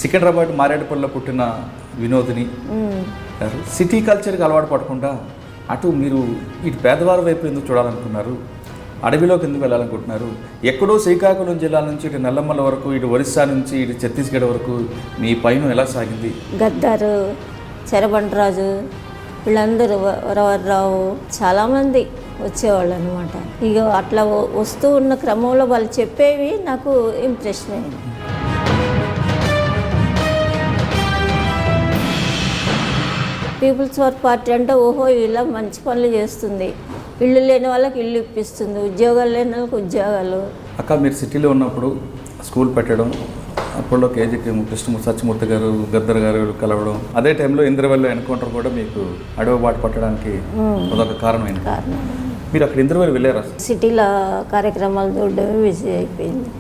సికింద్రాబాద్ మారేడుపల్లిలో పుట్టిన వినోదిని గారు సిటీ కల్చర్కి అలవాటు పడకుండా అటు మీరు ఇటు పేదవారి వైపు ఎందుకు చూడాలనుకున్నారు, అడవిలోకి ఎందుకు వెళ్ళాలనుకుంటున్నారు? ఎక్కడో శ్రీకాకుళం జిల్లా నుంచి ఇటు నల్లమల్ల వరకు, ఇటు ఒరిస్సా నుంచి ఇటు ఛత్తీస్గఢ్ వరకు మీ పయనం ఎలా సాగింది? గద్దారు, చెరబండరాజు, వీళ్ళందరూ వరవర్రావు చాలామంది వచ్చేవాళ్ళు అనమాట. ఇక అట్లా వస్తూ ఉన్న క్రమంలో వాళ్ళు చెప్పేవి నాకు ఇంప్రెషన్ అయింది. పీపుల్స్ వార్ పార్టీ అంటే ఓహో ఇలా మంచి పనులు చేస్తుంది, ఇల్లు లేని వాళ్ళకి ఇల్లు ఇప్పిస్తుంది, ఉద్యోగాలు లేని వాళ్ళకి ఉద్యోగాలు. అక్క మీరు సిటీలో ఉన్నప్పుడు స్కూల్ పెట్టడం, అప్పట్లో కేజీ కృష్ణమూర్తి సత్యమూర్తి గారు, గద్దర్ గారు కలవడం, అదే టైంలో ఇంద్రవెల్లి ఎన్కౌంటర్ కూడా మీకు అడవి బాట పట్టడానికి అదొక కారణమైంది. మీరు అక్కడ ఇంద్రవెల్లి వెళ్ళారా? సిటీలో కార్యక్రమాలు చూడడమే బిజీ అయిపోయింది.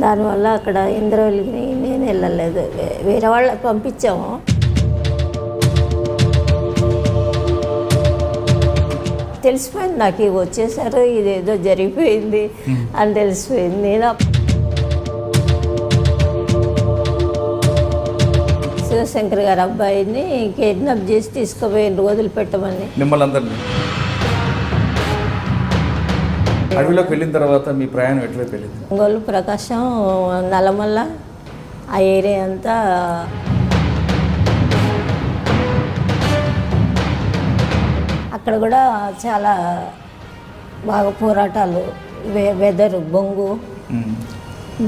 దానివల్ల అక్కడ ఇంద్రవెల్లికి నేను వెళ్ళలేదు, వేరే వాళ్ళకి పంపించాము. తెలిసిపోయింది నాకు, ఇవి వచ్చేసారు, ఇదేదో జరిగిపోయింది అని తెలిసిపోయింది. నేను శివశంకర్ గారి అబ్బాయిని కిడ్నాప్ చేసి తీసుకుపోయింది వదిలిపెట్టమని. మిమ్మల్ని అందరినీ అడవిలోకి వెళ్ళిన తర్వాత మీ ప్రయాణం ఎట్లా వెళ్ళింది? ఒంగోలు, ప్రకాశం, నల్లమల్ల ఆ ఏరియా అంతా అక్కడ కూడా చాలా బాగా పోరాటాలు, వెదరు, బొంగు,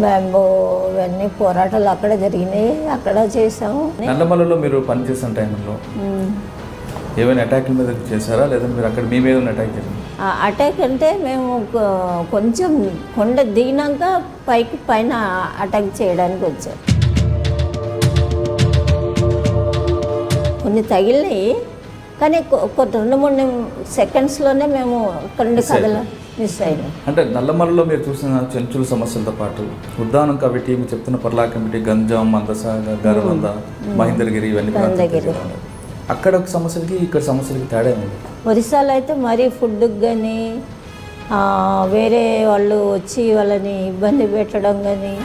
బ్యాంబో, ఇవన్నీ పోరాటాలు అక్కడ జరిగినాయి, అక్కడ చేసాము. నల్లమల్లలో మీరు పనిచేసిన టైంలో ఏమైనా అటాక్ల మీద చేశారా, లేదా మీరు అక్కడ మీ మీద అటాక్ చేశారు? అటాక్ అంటే మేము కొంచెం కొండ దిగినాక పైన అటాక్ చేయడానికి వచ్చాం. కొన్ని తగిలినాయి కానీ ఒక 2-3 సెకండ్స్లోనే మేము అక్కడి నుండి మిస్ అయినాం. అంటే నల్లమల్లలో మీరు చూసిన చెంచుల సమస్యలతో పాటు ఉద్దానం కమిటీ, మీరు చెప్తున్న పర్లా కమిటీ, గంజాం, మందస, గరవంద, మహేంద్రగిరి, ఇవన్నీ అక్కడ ఒక సమస్యలకి ఇక్కడ సమస్యలకి తేడా ఉంది. ఒరిస్సాలో అయితే మరీ ఫుడ్కి కానీ వేరే వాళ్ళు వచ్చి వాళ్ళని ఇబ్బంది పెట్టడం కానీ,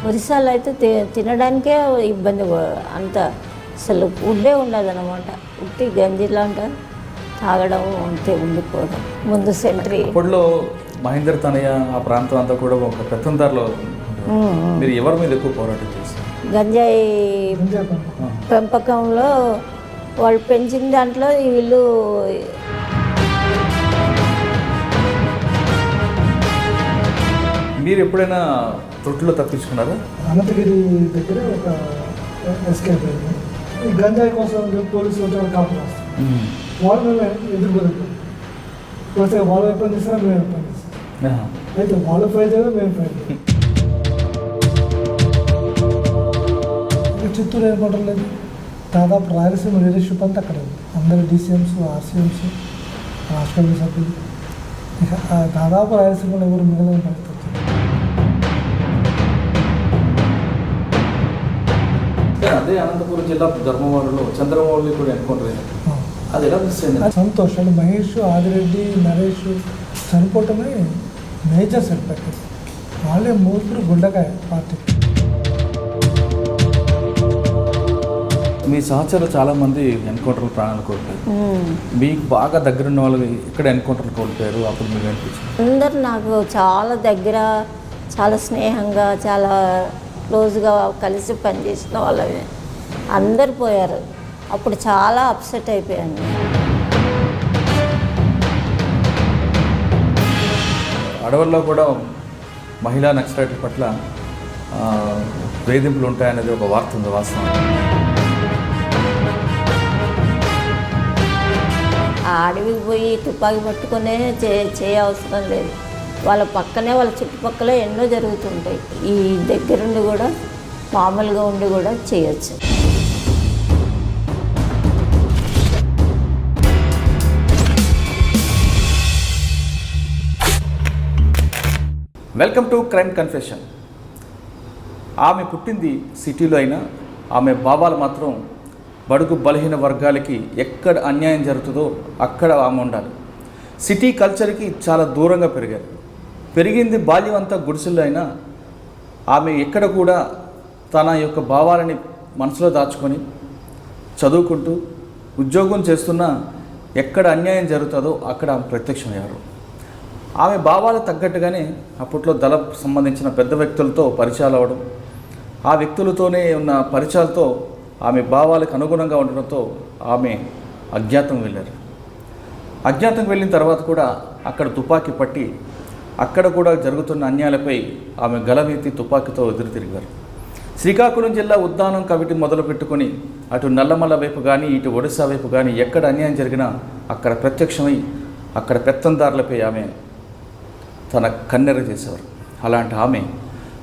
ఒరిస్సాలో అయితే తినడానికే ఇబ్బంది, అంత అసలు ఫుడ్డే ఉండదు అనమాట. ఉట్టి గంజిలా అంటారు, తాగడం అంతే, ఉండిపోవడం. ముందు సెంట్రీ అప్పట్లో మహేంద్ర తనయ ఆ ప్రాంతం అంతా కూడా ఒక పెత్తందారులో మీరు ఎవరి మీద ఎక్కువ పోరాటం చేస్తారు? గంజాయి పెంపకంలో వాళ్ళు పెంచిన దాంట్లో వీళ్ళు మీరు ఎప్పుడైనా తొట్టులో తప్పించుకున్నారా? అనంతగిరి దగ్గర ఒక ఎస్కేప్ అయింది. ఈ గంజాయి కోసం పోలీసులు వచ్చి కాపులు వస్తాం, వాళ్ళు మేము ఎదుర్కోలేదు. వస్తే వాళ్ళ వైపు చేస్తారా, మేము వైపు చేస్తాం. అయితే వాళ్ళు ఫైట్ చేయడం, మేము ఫైట్ చేయాలి. చిత్తూరు ఏర్పడడం లేదు, దాదాపు రాయలసీమ లీడర్షిప్ అంతా అక్కడ ఉంది. అందరు డీసీఎంస్, ఆర్సీఎంస్, రాష్ట్ర సభ్యులు, ఇక దాదాపు రాయలసీమలో ఎవరు మిగిలిన పరిస్థితి. అదే అనంతపురం జిల్లా ధర్మవరంలో చంద్రబాబు కూడా ఎన్కౌంటర్ అయ్యారు, అది ఎలా మిస్ అయింది? సంతోష్ అండ్ మహేష్, ఆదిరెడ్డి, నరేష్ చనిపోవటమే మేజర్ సెట్ బ్యాక్. వాళ్ళే మూర్తులు గుండకాయ పార్టీ. మీ సహచరులు చాలామంది ఎన్కౌంటర్లు ప్రాణాలు కోల్పోయారు, మీకు బాగా దగ్గరున్న వాళ్ళు ఇక్కడ ఎన్కౌంటర్లు కోల్పోయారు, అప్పుడు మీకు అనిపించింది? అందరు నాకు చాలా దగ్గర, చాలా స్నేహంగా, చాలా క్లోజ్గా కలిసి పనిచేసిన వాళ్ళని అందరు పోయారు. అప్పుడు చాలా అప్సెట్ అయిపోయాను. అడవుల్లో కూడా మహిళా నక్సలైట్ల పట్ల వేధింపులు ఉంటాయనేది ఒక వార్త ఉంది, వాస్తవం. ఆ అడవికి పోయి తుపాకీ పట్టుకునే చేయ అవసరం లేదు, వాళ్ళ పక్కనే వాళ్ళ చుట్టుపక్కల ఎన్నో జరుగుతుంటాయి. ఈ దగ్గరుండి కూడా మామూలుగా ఉండి కూడా చేయొచ్చు. Welcome to crime confession. ఆమె పుట్టింది సిటీలో అయినా ఆమె భావాలు మాత్రం బడుగు బలహీన వర్గాలకి ఎక్కడ అన్యాయం జరుగుతుందో అక్కడ ఆమె ఉండాలి. సిటీ కల్చర్కి చాలా దూరంగా పెరిగారు. పెరిగింది బాల్యం అంతా గుడిసెల్లో అయినా ఆమె ఎక్కడ కూడా తన యొక్క భావాలని మనసులో దాచుకొని చదువుకుంటూ ఉద్యోగం చేస్తున్నా ఎక్కడ అన్యాయం జరుగుతుందో అక్కడ ఆమె ప్రత్యక్షమయ్యారు. ఆమె భావాలకు తగ్గట్టుగానే అప్పట్లో సంబంధించిన పెద్ద వ్యక్తులతో పరిచయాలు అవ్వడం, ఆ వ్యక్తులతోనే ఉన్న పరిచయాలతో ఆమె భావాలకు అనుగుణంగా ఉండడంతో ఆమె అజ్ఞాతం వెళ్ళారు. అజ్ఞాతం వెళ్ళిన తర్వాత కూడా అక్కడ తుపాకీ పట్టి అక్కడ కూడా జరుగుతున్న అన్యాయాలపై ఆమె గలమెత్తి తుపాకీతో ఎదురు తిరిగారు. శ్రీకాకుళం జిల్లా ఉద్దానం కమిటీ మొదలు పెట్టుకొని అటు నల్లమల్ల వైపు కానీ ఇటు ఒడిశా వైపు కానీ ఎక్కడ అన్యాయం జరిగినా అక్కడ ప్రత్యక్షమై అక్కడ పెత్తందారులపై ఆమె తన కన్నెర చేసేవారు. అలాంటి ఆమె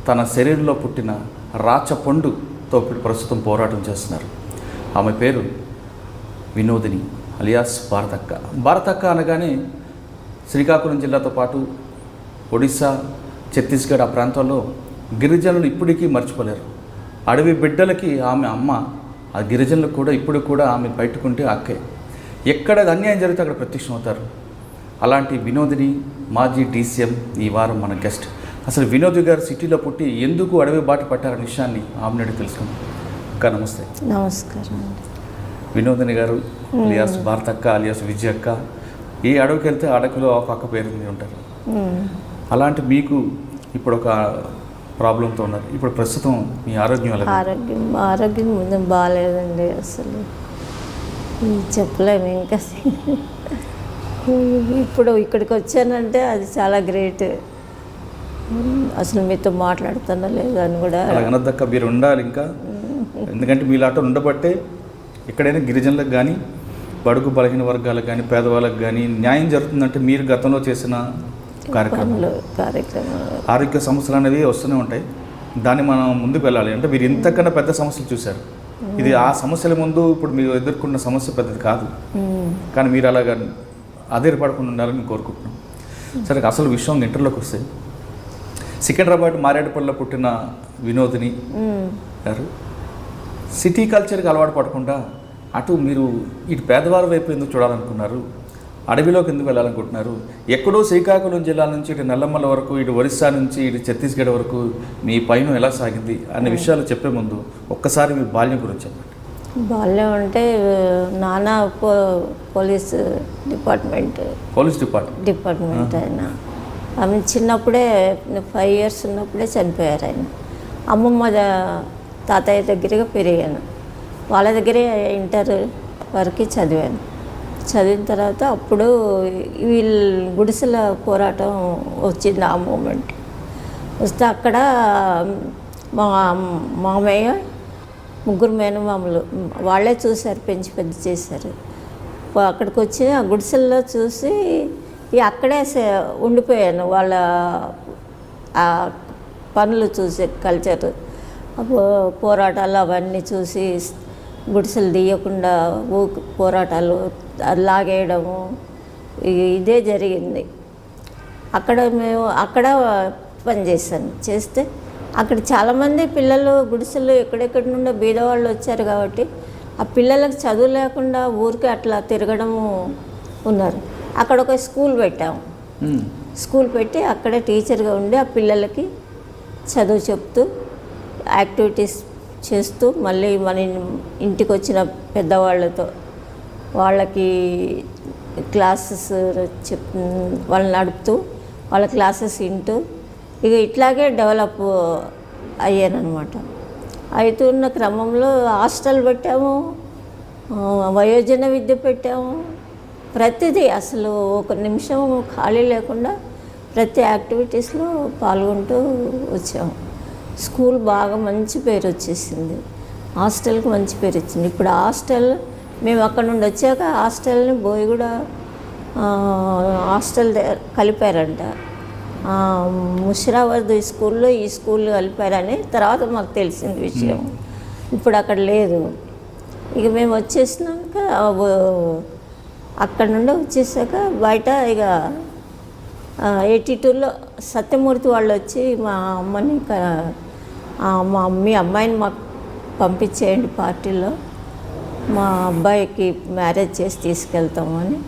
తన శరీరంలో పుట్టిన రాచపండుతో ప్రస్తుతం పోరాటం చేస్తున్నారు. ఆమె పేరు వినోదిని అలియాస్ భారతక్క. భారతక్క అనగానే శ్రీకాకుళం జిల్లాతో పాటు ఒడిశా, ఛత్తీస్గఢ్ ఆ ప్రాంతాల్లో గిరిజనులు ఇప్పటికీ మర్చిపోలేరు. అడవి బిడ్డలకి ఆమె అమ్మ, ఆ గిరిజనులకు కూడా ఇప్పుడు కూడా ఆమె బయటకుంటే అక్కే. ఎక్కడ అన్యాయం జరిగితే అక్కడ ప్రత్యక్షం అవుతారు. అలాంటి వినోదిని మాజీ డీసీఎం ఈ వారం మన గెస్ట్. అసలు వినోద్ గారు సిటీలో పుట్టి ఎందుకు అడవి బాట పట్టారనే విషయాన్ని ఆమె నుండి తెలుసుకుందాం. అక్క నమస్తే. నమస్కారం అండి. వినోదిని గారు అలియాస్ భారతక్క అలియాస్ విజయక్క, ఏ అడవికి వెళ్తే అడవిలో ఒక అక్క పేరు మీద ఉంటారు. అలాంటి మీకు ఇప్పుడు ఒక ప్రాబ్లంతో ఉన్నారు. ఇప్పుడు ప్రస్తుతం మీ ఆరోగ్యం ఎలా? ఆరోగ్యం ముందు బాగాలేదండి. అసలు చెప్పలేము ఇంకా. ఇప్పుడు ఇక్కడికి వచ్చానంటే అది చాలా గ్రేట్. అసలు మీతో మాట్లాడుతున్నా లేదు అని కూడా అనద్దక్క, మీరు ఉండాలి ఇంకా. ఎందుకంటే మీలాట ఉండబట్టే ఎక్కడైనా గిరిజనులకు కానీ బడుగు బలహీన వర్గాలకు కానీ పేదవాళ్ళకు కానీ న్యాయం జరుగుతుందంటే మీరు గతంలో చేసిన కార్యక్రమాలు ఆరోగ్య సమస్యలు అనేవి వస్తూనే ఉంటాయి. దాన్ని మనం ముందుకు వెళ్ళాలి. అంటే మీరు ఇంతకన్నా పెద్ద సమస్యలు చూశారు. ఇది ఆ సమస్యల ముందు ఇప్పుడు మీరు ఎదుర్కొన్న సమస్య పెద్దది కాదు, కానీ మీరు అలాగా ఆధారపడకుండా ఉండాలని కోరుకుంటున్నాం. సరే, అసలు విషయం ఇంటర్లోకి వస్తే సికింద్రాబాద్ మారేడుపల్లిలో పుట్టిన వినోదిని గారు సిటీ కల్చర్కి అలవాటు పడకుండా అటు మీరు ఇటు పేదవారి వైపు ఎందుకు చూడాలనుకున్నారు, అడవిలోకి ఎందుకు వెళ్ళాలనుకుంటున్నారు, ఎక్కడో శ్రీకాకుళం జిల్లా నుంచి ఇటు నల్లమల్ల వరకు, ఇటు ఒరిస్సా నుంచి ఇటు ఛత్తీస్గఢ్ వరకు మీ పైన ఎలా సాగింది అనే విషయాలు చెప్పే ముందు ఒక్కసారి మీ బాల్యం గురించి చెప్పండి. బాల్యం అంటే నాన్న పోలీస్ డిపార్ట్మెంట్ ఆయన. ఆమె చిన్నప్పుడే 5 years ఉన్నప్పుడే చనిపోయారు ఆయన. అమ్మమ్మ తాతయ్య దగ్గరగా పెరిగాను. వాళ్ళ దగ్గరే ఇంటర్ వరకు చదివాను. చదివిన తర్వాత అప్పుడు వీళ్ళు గుడిసెల పోరాటం వచ్చింది. ఆ మూమెంట్ వస్తే అక్కడ మా మామయ్య 3 మేనమామలు వాళ్ళే చూశారు, పెంచి పెద్ద చేశారు. అక్కడికి వచ్చి ఆ గుడిసెల్లో చూసి అక్కడే ఉండిపోయాను. వాళ్ళ ఆ పనులు చూసి కల్చర్ పోరాటాలు అవన్నీ చూసి గుడిసెలు తీయకుండా పోరాటాలు లాగేయడము ఇదే జరిగింది. అక్కడ పనిచేశాను. చేస్తే అక్కడ చాలామంది పిల్లలు గుడిసెలు ఎక్కడెక్కడి నుండో బీదవాళ్ళు వచ్చారు కాబట్టి ఆ పిల్లలకు చదువు లేకుండా ఊరికి అట్లా తిరగడము ఉన్నారు. అక్కడ ఒక స్కూల్ పెట్టాము. స్కూల్ పెట్టి అక్కడే టీచర్గా ఉండి ఆ పిల్లలకి చదువు చెప్తూ యాక్టివిటీస్ చేస్తూ మళ్ళీ మన ఇంటికి వచ్చిన పెద్దవాళ్ళతో వాళ్ళకి క్లాసెస్ వాళ్ళని నడుపుతూ వాళ్ళ క్లాసెస్ వింటూ ఇక ఇట్లాగే డెవలప్ అయ్యానమాట. అవుతున్న క్రమంలో హాస్టల్ పెట్టాము, వయోజన విద్య పెట్టాము. ప్రతిదీ అసలు ఒక నిమిషం ఖాళీ లేకుండా ప్రతి యాక్టివిటీస్లో పాల్గొంటూ వచ్చాము. స్కూల్ బాగా మంచి పేరు వచ్చేసింది, హాస్టల్కి మంచి పేరు వచ్చింది. ఇప్పుడు హాస్టల్ మేము అక్కడ నుండి వచ్చాక హాస్టల్ని బోయిగూడ హాస్టల్ కలిపారంట. ముషిరాబాద్ స్కూల్లో ఈ స్కూల్ కలిపారని తర్వాత మాకు తెలిసింది విషయం. ఇప్పుడు అక్కడ లేదు. ఇక మేము వచ్చేసినాక అక్కడ నుండి వచ్చేసాక బయట ఇక 82లో సత్యమూర్తి వాళ్ళు వచ్చి మా అమ్మని మీ అమ్మాయిని మాకు పంపించేయండి పార్టీలో, మా అబ్బాయికి మ్యారేజ్ చేసి తీసుకెళ్తామని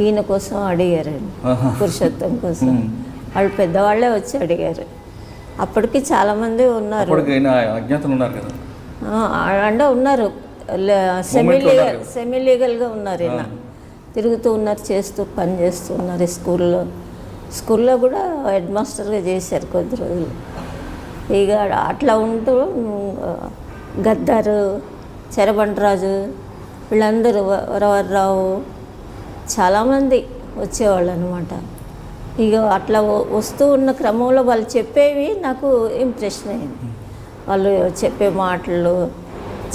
ఈయన కోసం అడిగారండి, పురుషోత్తం కోసం. వాళ్ళు పెద్దవాళ్ళే వచ్చి అడిగారు. అప్పటికి చాలామంది ఉన్నారు. అప్పటికైనా అజ్ఞాతులు ఉన్నారు కదా, అంటే ఉన్నారు, సెమీ లీగల్గా ఉన్నారు. ఈయన తిరుగుతూ ఉన్నారు, పని చేస్తూ ఉన్నారు. స్కూల్లో కూడా హెడ్ మాస్టర్గా చేశారు కొద్ది రోజులు. ఇక అట్లా ఉంటూ గద్దారు, చెరబండరాజు, వీళ్ళందరూ వరవర్రావు చాలామంది వచ్చేవాళ్ళు అనమాట. ఇక అట్లా వస్తూ ఉన్న క్రమంలో వాళ్ళు చెప్పేవి నాకు ఇంప్రెషన్ అయింది. వాళ్ళు చెప్పే మాటలు,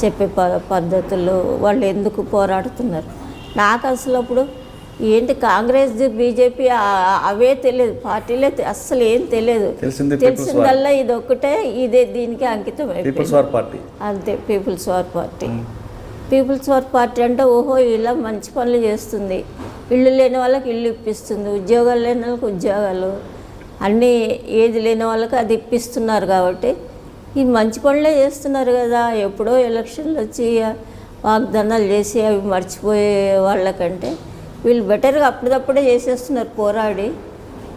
చెప్పే పద్ధతులు, వాళ్ళు ఎందుకు పోరాడుతున్నారు. నాకు అసలు అప్పుడు ఏంటి కాంగ్రెస్ బీజేపీ అవే తెలియదు, పార్టీలే అస్సలు ఏం తెలియదు. తెలిసిందల్లా ఇది ఒక్కటే, ఇదే దీనికి అంకితం అయిపోయింది. అంతే, people's war party. People's war party అంటే ఓహో ఇలా మంచి పనులు చేస్తుంది, ఇల్లు లేని వాళ్ళకి ఇల్లు ఇప్పిస్తుంది, ఉద్యోగాలు లేని వాళ్ళకి ఉద్యోగాలు, అన్నీ ఏది లేని వాళ్ళకి అది ఇప్పిస్తున్నారు. కాబట్టి ఈ మంచి పనులే చేస్తున్నారు కదా. ఎప్పుడో ఎలక్షన్లు వచ్చి వాగ్దానాలు చేసి అవి మర్చిపోయే వాళ్ళకంటే వీళ్ళు బెటర్గా అప్పటిదప్పుడే చేసేస్తున్నారు, పోరాడి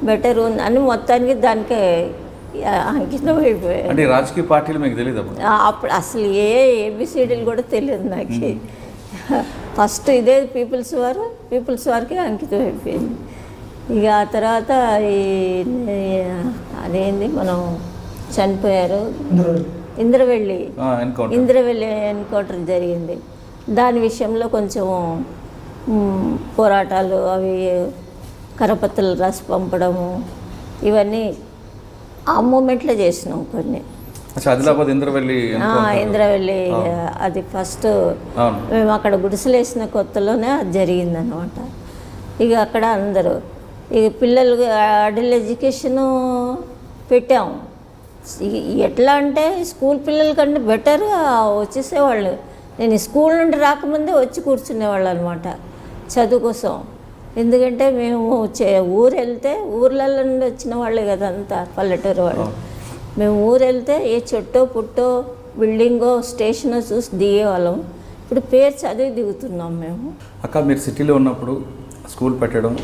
బెటర్ ఉంది అని మొత్తానికి దానికే అంకితం అయిపోయాయి. అంటే రాజకీయ పార్టీలు మీకు తెలియదు అప్పుడు అసలు ఏబిసిడీలు కూడా తెలియదు నాకు. ఫస్ట్ ఇదే పీపుల్స్ వార్కి అంకితం అయిపోయింది. ఇక ఆ తర్వాత అదేంది మనం చనిపోయారు, ఇంద్రవెల్లి ఎన్కౌంటర్ జరిగింది. దాని విషయంలో కొంచెం పోరాటాలు, అవి కరపత్రాలు రాసి పంపడము, ఇవన్నీ ఆ మూమెంట్లో చేసినాం కొన్ని. ఆదిలాబాద్ ఇంద్రవెల్లి అది ఫస్ట్ మేము అక్కడ గుడిసెలు వేసిన కొత్తలోనే అది జరిగిందనమాట. ఇక అక్కడ అందరూ ఇక పిల్లలు అడల్ట్ ఎడ్యుకేషను పెట్టాము. ఎట్లా అంటే స్కూల్ పిల్లల కంటే బెటర్గా వచ్చేసేవాళ్ళు. నేను స్కూల్ నుండి రాకముందే వచ్చి కూర్చునేవాళ్ళు అనమాట చదువు కోసం. ఎందుకంటే మేము ఊరు వెళ్తే ఊర్లలో నుండి వచ్చిన వాళ్ళే కదా అంతా, పల్లెటూరు వాళ్ళు. మేము ఊరు వెళ్తే ఏ చెట్టో పుట్టో బిల్డింగో స్టేషనో చూసి దిగేవాళ్ళం. ఇప్పుడు పేరు చదివి దిగుతున్నాం మేము. అక్క మీరు సిటీలో ఉన్నప్పుడు స్కూల్ పెట్టడం,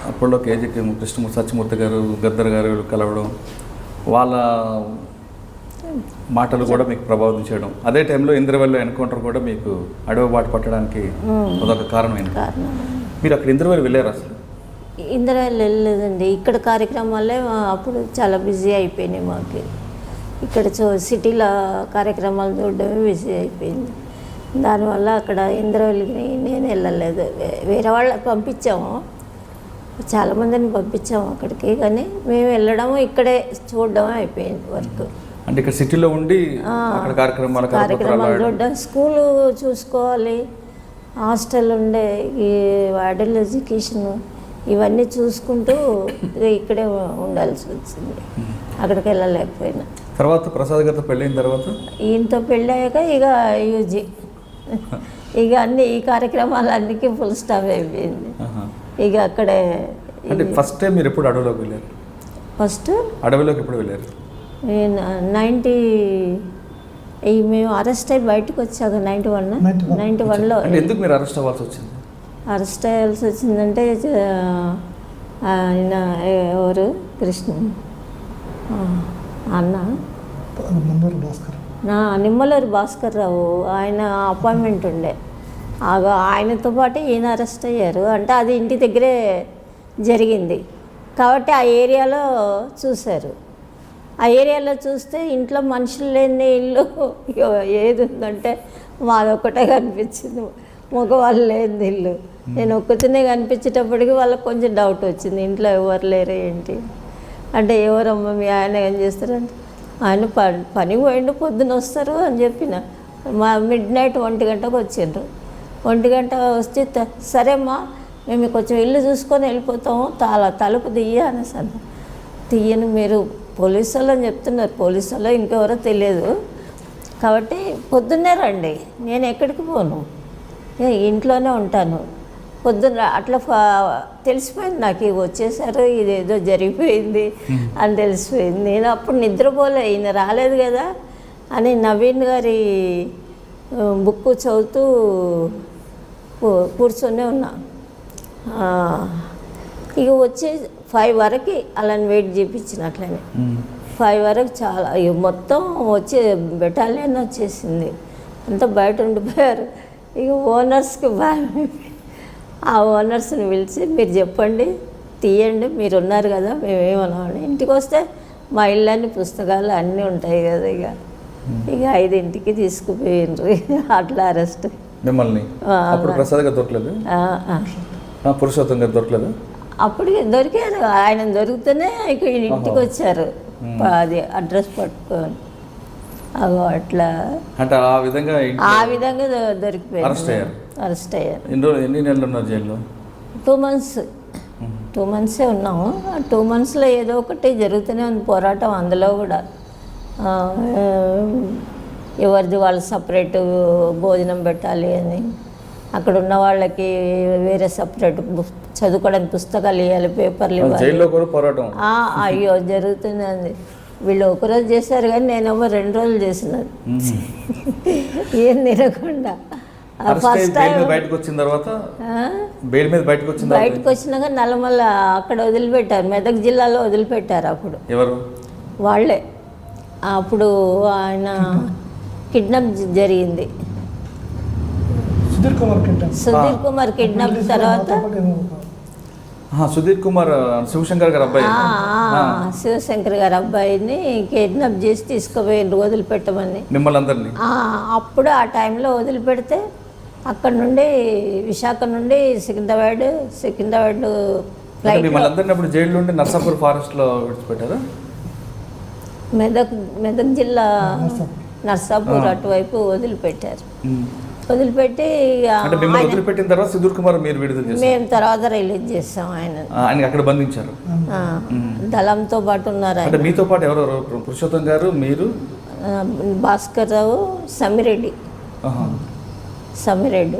అప్పట్లో కేజీ కృష్ణమూర్తి, సత్యమూర్తి గారు, గద్దర్ గారు కలవడం, వాళ్ళ మాటలు కూడా మీకు ప్రభావితం చేయడం, అదే టైంలో ఇంద్రవెల్లి ఎన్కౌంటర్ కూడా మీకు అడవి బాట పట్టడానికి అదొక కారణమైంది. మీరు అక్కడ ఇంద్రవెల్లి వెళ్ళారు? అసలు ఇంద్రవెల్లి వెళ్ళలేదండి. ఇక్కడ కార్యక్రమాలే అప్పుడు చాలా బిజీ అయిపోయినాయి మాకు. ఇక్కడ సిటీలో కార్యక్రమాలు చూడడమే బిజీ అయిపోయింది. దానివల్ల అక్కడ ఇంద్రవెల్లికి నేను వెళ్ళలేదు. వేరే వాళ్ళకి పంపించాము, చాలామందిని పంపించాము అక్కడికి, కానీ మేము వెళ్ళడం ఇక్కడే చూడడం అయిపోయింది వర్క్. అంటే ఇక్కడ సిటీలో ఉండి కార్యక్రమాలు చూడడం, స్కూలు చూసుకోవాలి, హాస్టల్ ఉండే ఈ అడల్ట్ ఎడ్యుకేషన్ ఇవన్నీ చూసుకుంటూ ఇక్కడే ఉండాల్సి వచ్చింది. అక్కడికి వెళ్ళలేకపోయినా. తర్వాత ప్రసాద్ గారితో పెళ్ళైన తర్వాత ఈయనతో పెళ్ళాక ఇక యూజీ ఇక అన్ని ఈ కార్యక్రమాలు అన్నికి ఫుల్ స్టాప్ అయిపోయింది. ఇక అక్కడే. అంటే ఫస్ట్ టైం మీరు ఎప్పుడు అడవిలోకి వెళ్ళారు? ఫస్ట్ అడవిలోకి ఎప్పుడు వెళ్ళారు? 90 మేము అరెస్ట్ అయ్యి బయటకు వచ్చాక 91లో. ఎందుకు మీరు అరెస్ట్ అవ్వాల్సి వచ్చింది? అరెస్ట్ అయ్యాల్సి వచ్చిందంటే ఆయన ఎవరు కృష్ణ అన్న నిమ్మలూరు భాస్కర్ రావు, ఆయన అపాయింట్మెంట్ ఉండే. ఆయనతో పాటు ఈయన అరెస్ట్ అయ్యారు. అంటే అది ఇంటి దగ్గరే జరిగింది కాబట్టి ఆ ఏరియాలో చూశారు. ఆ ఏరియాలో చూస్తే ఇంట్లో మనుషులు లేని ఇల్లు ఏది ఉందంటే మాదొక్కటే కనిపించింది, మగవాళ్ళు లేని ఇల్లు. నేను ఒక్కతినే కనిపించేటప్పటికి వాళ్ళకి కొంచెం డౌట్ వచ్చింది, ఇంట్లో ఎవరు లేరు ఏంటి అంటే. ఎవరమ్మ మీ ఆయన ఏం చేస్తారంటే, ఆయన పనికి పోయిండు, పొద్దున వస్తారు అని చెప్పిన. మా మిడ్-నైట్ 1 గంటకు వచ్చిండ్రు. 1 గంట వచ్చి సరేమ్మా మేము కొంచెం ఇల్లు చూసుకొని వెళ్ళిపోతాము, తలుపు తీయ అనేసి అన్న. తీయను, మీరు పోలీసు వాళ్ళు అని చెప్తున్నారు, పోలీసు వాళ్ళు ఇంకెవరో తెలియదు కాబట్టి పొద్దున్నే రండి, నేను ఎక్కడికి పోను, ఇంట్లోనే ఉంటాను. పొద్దున్న అట్లా తెలిసిపోయింది నాకు, వచ్చేసారు, ఇదేదో జరిగిపోయింది అని తెలిసిపోయింది. నేను అప్పుడు నిద్రపోలే, ఈయన రాలేదు కదా అని నవీన్ గారి బుక్ చదువుతూ కూర్చొనే ఉన్నా. ఇక వచ్చి 5 వరకు అలాని వెయిట్ చేయించినట్లనే 5 వరకు చాలా ఇక మొత్తం వచ్చే బెటాలియన్ వచ్చేసింది, అంతా బయట ఉండిపోయారు. ఇక ఓనర్స్కి ఆ ఓనర్స్ని పిలిచి మీరు చెప్పండి, తీయండి, మీరు ఉన్నారు కదా మేమేమన్నామని. ఇంటికి వస్తే మా ఇళ్ళని పుస్తకాలు అన్నీ ఉంటాయి కదా. ఇక 5ంటికి తీసుకుపోయిండ్రు, అట్లా అరెస్ట్. మిమ్మల్ని అప్పుడు ప్రసాద్ గారు దొరకలేదు, పురుషోత్తం గారు దొరకలేదు. అప్పటికి దొరికారు, ఆయన దొరికితేనే ఇక ఇంటికి వచ్చారు, అది అడ్రస్ పట్టుకొని. అగో అట్లా అంటే ఆ విధంగా దొరికిపోయారు, అరెస్ట్ అయ్యారు. ఎన్ని నెలలు ఉన్నారు జైల్లో? 2 months. 2 months ఉన్నాము. ఆ 2 monthsలో ఏదో ఒకటి జరుగుతూనే ఉంది పోరాటం. అందులో కూడా ఎవరిది వాళ్ళు సపరేట్ భోజనం పెట్టాలి అని, అక్కడ ఉన్న వాళ్ళకి వేరే సపరేట్ చదువుకోవడానికి పుస్తకాలు ఇవ్వాలి, పేపర్లు ఇవ్వాలి. జైల్లో కూడా పోరాటం అయ్యో జరుగుతుంది. వీళ్ళు ఒకరోజు చేశారు కానీ నేనేమో 2 రోజులు చేసినాను, ఏం తినకుండా. ఫస్ట్ టైం బయటకు వచ్చిన తర్వాత బెయిల్ మీద బయటకు వచ్చినాక నల్లమల్ల అక్కడ వదిలిపెట్టారు, మెదక్ జిల్లాలో వదిలిపెట్టారు. అప్పుడు ఎవరు? వాళ్ళే. అప్పుడు ఆయన కిడ్నాప్ జరిగింది, సుధీర్ కుమార్ కిడ్నాప్ తర్వాత సుధీర్ కుమార్ శివశంకర్ గారు అబ్బాయి, శివశంకర్ గారి అబ్బాయిని కిడ్నాప్ చేసి తీసుకుపోయిండ్రు వదిలిపెట్టమని మిమ్మల్ని అందరినీ. అప్పుడు ఆ టైంలో వదిలిపెడితే అక్కడ నుండి విశాఖ నుండి సికింద్రాబాద్ ఫ్లైట్. మిమ్మల్ని అందరినీ అప్పుడు జైలు నుండి నర్సాపూర్ ఫారెస్ట్లో విడిచిపెట్టారా? మెదక్ జిల్లా నర్సాపూర్ అటువైపు వదిలిపెట్టారు. వదిలిపెట్టి వదిలిపెట్టిన తర్వాత సుధీర్ కుమార్ మీరు విడుదల చేశారు? మేము తర్వాత రిలీజ్ చేస్తాం ఆయన అక్కడ బంధించారు. దళంతో పాటు ఉన్నారు అంటే మీతో పాటు ఎవరెవరు? పురుషోత్తం గారు, మీరు, భాస్కర్ రావు, సమిరెడ్డి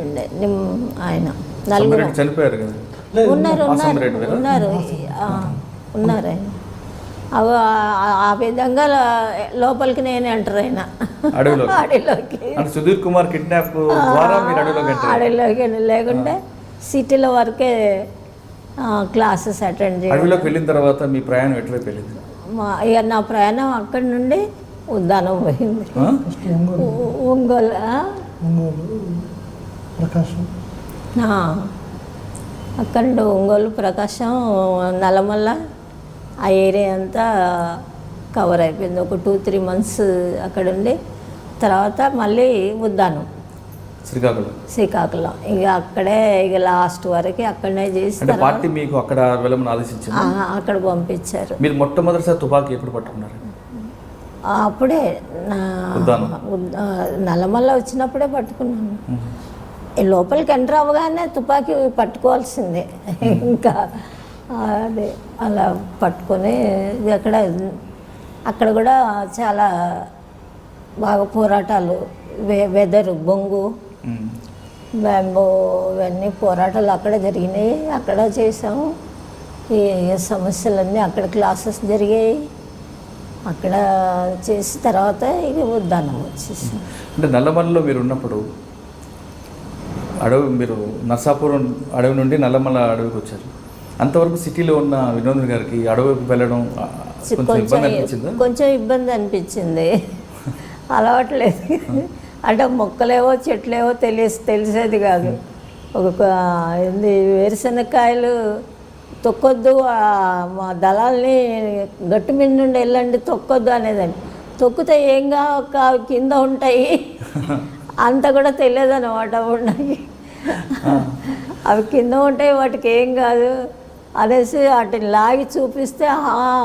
ఉండే ఆయన నలుగురు చనిపోయారు కదా. ఉన్నారు ఆయన. ఆ విధంగా లోపలికి నేను ఎంటర్ అయినా అడవిలోకి. సుధీర్ కుమార్ కిడ్నాప్ అడవిలోకి లేకుంటే సిటీలో వరకే క్లాసెస్ అటెండ్ చేయాలి. అడవిలోకి వెళ్ళిన తర్వాత మీ ప్రయాణం ఎటువైపు వెళ్ళింది? ఇక నా ప్రయాణం అక్కడి నుండి ఉద్దానం పోయింది, ఒంగోలు అక్కడ నుండి ఒంగోలు, ప్రకాశం, నల్లమల్ల ఆ ఏరియా అంతా కవర్ అయిపోయింది. ఒక 2-3 months అక్కడ ఉండి తర్వాత మళ్ళీ ఉద్దానం శ్రీకాకుళం. ఇక అక్కడే ఇక లాస్ట్ వరకు అక్కడనే చేసి పార్టీ మీకు అక్కడ వెళ్ళమని ఆదేశించారు, అక్కడ పంపించారు. మీరు మొట్టమొదటిసారి తుపాకీ ఎప్పుడు పట్టుకున్నారు? అప్పుడే నల్లమల్ల వచ్చినప్పుడే పట్టుకున్నాను. లోపలికి ఎంటర్ అవ్వగానే తుపాకీ పట్టుకోవాల్సిందే. ఇంకా అదే అలా పట్టుకొని అక్కడ కూడా చాలా బాగా పోరాటాలు, వెదరు, బొంగు, బ్యాంబో, ఇవన్నీ పోరాటాలు అక్కడ జరిగినాయి. అక్కడ చేసాము. ఈ సమస్యలన్నీ అక్కడ క్లాసెస్ జరిగాయి. అక్కడ చేసి తర్వాత ఇక ఉద్దానం వచ్చేసాం. అంటే నల్లమల్లలో మీరు ఉన్నప్పుడు మీరు నర్సాపురం అడవి నుండి నల్లమల్ల అడవికి వచ్చారు. అంతవరకు సిటీలో ఉన్న వినోద్ గారికి అడవికి వెళ్ళడం కొంచెం ఇబ్బంది అనిపించింది, అలవాట్లేదు. అంటే మొక్కలేవో చెట్లేవో తెలిసేది కాదు. ఒక వేరుశనక్కాయలు తొక్కొద్దు, మా దళాల్ని గట్టు మీద నుండి వెళ్ళండి తొక్కొద్దు అనేదాన్ని. తొక్కితే ఏం కావు కింద ఉంటాయి, అంత కూడా తెలియదు అన్నమాట. ఉన్నాయి అవి కింద ఉంటాయి, వాటికి ఏం కాదు అనేసి వాటిని లాగి చూపిస్తే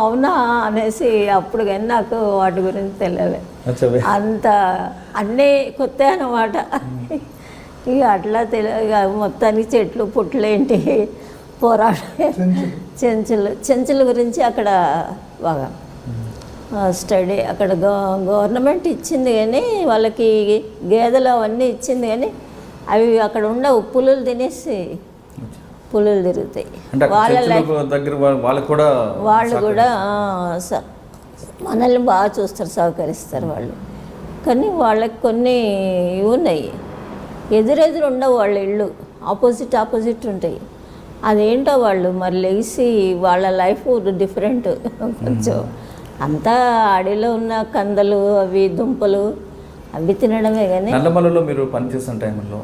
అవునా అనేసి అప్పుడు కానీ నాకు వాటి గురించి తెలియలే. అంత అన్నీ కొత్త అన్నమాట. ఇక అట్లా తెలియదు. మొత్తానికి చెట్లు పుట్లేంటి పోరాటం, చెంచుల గురించి అక్కడ బాగా స్టడీ. అక్కడ గవర్నమెంట్ ఇచ్చింది కానీ వాళ్ళకి గేదెలు అవన్నీ ఇచ్చింది కానీ అవి అక్కడ ఉండవు. పులులు తినేసి పులులు తిరుగుతాయి. వాళ్ళు కూడా మనల్ని బాగా చూస్తారు, సహకరిస్తారు వాళ్ళు. కానీ వాళ్ళకి కొన్ని ఉన్నాయి, ఎదురెదురు ఉండవు వాళ్ళ ఇళ్ళు, ఆపోజిట్ ఉంటాయి. అదేంటో వాళ్ళు మరి లేచి వాళ్ళ లైఫ్ డిఫరెంట్ కొంచెం అంతా అడవిలో ఉన్న కందలు అవి దుంపలు అవి తినడమే కానీ నల్లమలలో మీరు పనిచేసిన టైంలో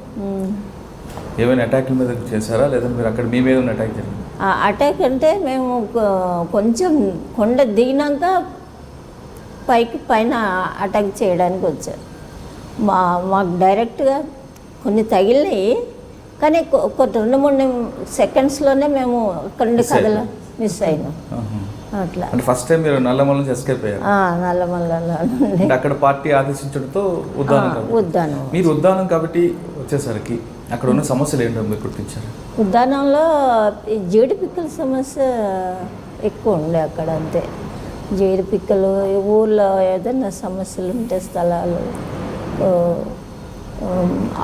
ఏమైనా అటాక్ల మీద చేశారా లేదా మీరు అక్కడ మీ మీద ఉన్న అటాక్ జరిగింది? అటాక్ అంటే మేము కొంచెం కొండ దిగినాక పైన అటాక్ చేయడానికి వచ్చారు. మాకు డైరెక్ట్గా కొన్ని తగిలినాయి కానీ ఒక 2-3 సెకండ్స్లోనే మేము అక్కడి నుండి మిస్ అయినాం. అట్లా అంటే ఫస్ట్ టైం మీరు నల్లమల నుంచి ఎస్కేప్ అయ్యారు? నల్లమల్లలో అంటే అక్కడ పార్టీ ఆదేశించడంతో ఉద్దానం మీరు ఉద్దానం కాబట్టి వచ్చేసరికి అక్కడ ఉన్న సమస్యలు ఏంటో మీరు గుర్తించారు? ఉద్దానంలో ఈ జీడి పిక్కల సమస్య ఎక్కువ ఉండే అక్కడ. అంతే, జీడి పిక్కలు, ఊళ్ళో ఏదైనా సమస్యలు ఉంటే స్థలాలు,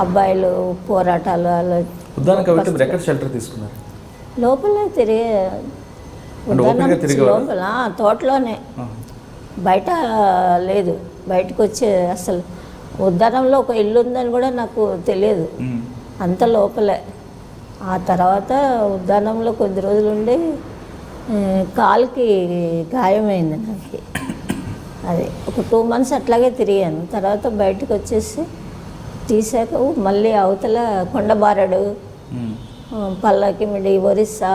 అబ్బాయిలు పోరాటాలు అలా. ఉద్దానం కాబట్టి మీరు ఎక్కడ షెల్టర్ తీసుకున్నారు? లోపల లోపల తోటలోనే, బయట లేదు. బయటకు వచ్చే అసలు ఉద్దానంలో ఒక ఇల్లు ఉందని కూడా నాకు తెలియదు, అంత లోపలే. ఆ తర్వాత ఉద్దానంలో కొద్ది రోజులు ఉండి కాలుకి గాయమైంది నాకు. అది ఒక 2 months అట్లాగే తిరిగాను. తర్వాత బయటకు వచ్చేసి తీసాక మళ్ళీ అవతల కొండబారడు, పల్లకిమిడి, ఒరిస్సా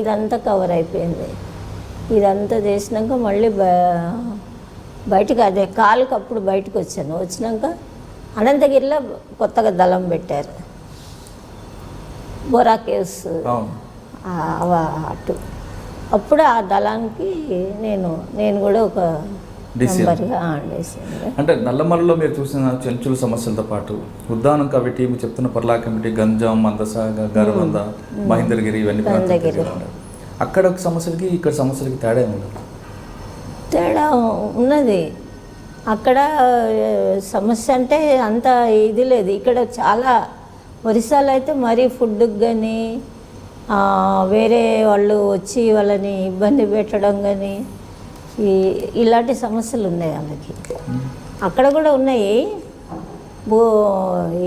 ఇదంతా కవర్ అయిపోయింది. ఇదంతా చేసినాక మళ్ళీ బయటకు అదే కాలుకి అప్పుడు బయటకు వచ్చాను. వచ్చినాక అనంతగిరిలో కొత్తగా దళం పెట్టారు, బొరా కేవ్స్ అటు. అప్పుడు ఆ దళానికి నేను కూడా ఒక మెంబర్గా అంటే నల్లమలలో మీరు చూసిన చెంచుల సమస్యలతో పాటు ఉద్దానం కాబట్టి మీరు చెప్తున్న పర్లా కమిటీ, గంజాం, మందస, గారబంద, మహేంద్రగిరి ఇవన్నీ అక్కడ ఒక సమస్యలకి ఇక్కడ సమస్యలకి తేడా ఏముంది? తేడా ఉన్నది. అక్కడ సమస్య అంటే అంత ఇది లేదు. ఇక్కడ చాలా ఒరిస్సాలో అయితే మరీ ఫుడ్కి కానీ వేరే వాళ్ళు వచ్చి వాళ్ళని ఇబ్బంది పెట్టడం కానీ ఇలాంటి సమస్యలు ఉన్నాయి వాళ్ళకి. అక్కడ కూడా ఉన్నాయి,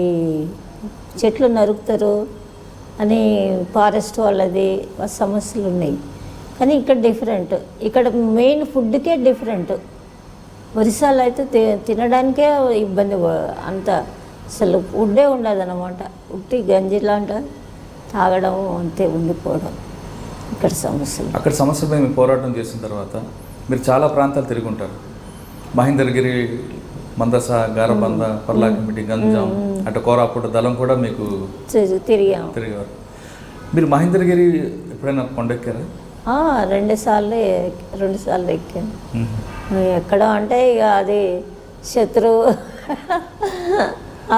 ఈ చెట్లు నరుకుతారు అని ఫారెస్ట్ వాళ్ళది సమస్యలు ఉన్నాయి. కానీ ఇక్కడ డిఫరెంట్, ఇక్కడ మెయిన్ ఫుడ్కే డిఫరెంట్. ఒరిస్సాలో అయితే తినడానికే ఇబ్బంది, అంత అసలు ఫుడ్డే ఉండదు అన్నమాట. ఉట్టి గంజిలాంట తాగడం అంతే, ఉండిపోవడం. ఇక్కడ సమస్యలు. అక్కడ సమస్యలపై మీరు పోరాటం చేసిన తర్వాత మీరు చాలా ప్రాంతాలు తిరిగి ఉంటారు. మహేంద్రగిరి, మందస, గారబంద, పర్లా కమిటీ, గంజాం, అటు కోరాపుట దళం కూడా మీకు తిరిగారు. మీరు మహేంద్రగిరి ఎప్పుడైనా కొండెక్కారా? 2 సార్లు ఎక్కాను. ఎక్కడ అంటే ఇక అది శత్రువు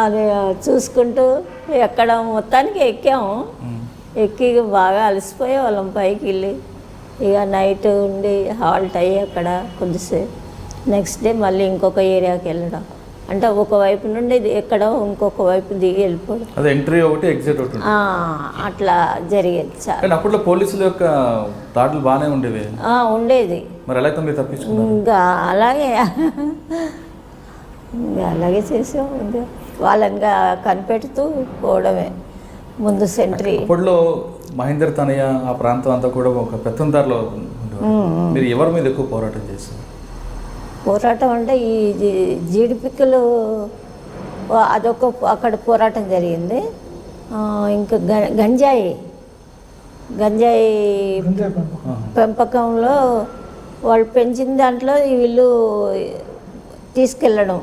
అది చూసుకుంటూ ఎక్కడం, మొత్తానికి ఎక్కాము. ఎక్కి బాగా అలసిపోయే వాళ్ళం పైకి వెళ్ళి. ఇక నైట్ ఉండి హాల్ట్ అయ్యి అక్కడ కొద్దిసేపు, నెక్స్ట్ డే మళ్ళీ ఇంకొక ఏరియాకి వెళ్ళడం. అంటే ఒకవైపు నుండి ఎక్కడం, ఇంకొక వైపు దిగి వెళ్ళిపోవడం. అదే ఎంట్రీ ఒకటి, ఎగ్జిట్ ఒకటి, అట్లా జరిగేది. అప్పట్లో పోలీసుల యొక్క దాడులు బాగానే ఉండేవి. ఉండేది. మరి ఎలా మీరు తప్పించుకున్నారు? ఇంకా అలాగే చేసాం. వాళ్ళని కనిపెడుతూ పోవడమే ముందు సెంట్రీ. అప్పట్లో మహేందర్ తనయ్య ఆ ప్రాంతం అంతా కూడా ఒక పెత్తందారిలో మీరు ఎవరి మీద ఎక్కువ పోరాటం చేశారు? పోరాటం అంటే ఈ జీడిపిక్కలు అదొక అక్కడ పోరాటం జరిగింది. ఇంకా గంజాయి పెంపకంలో వాళ్ళు పెంచిన దాంట్లో వీళ్ళు తీసుకెళ్ళడం,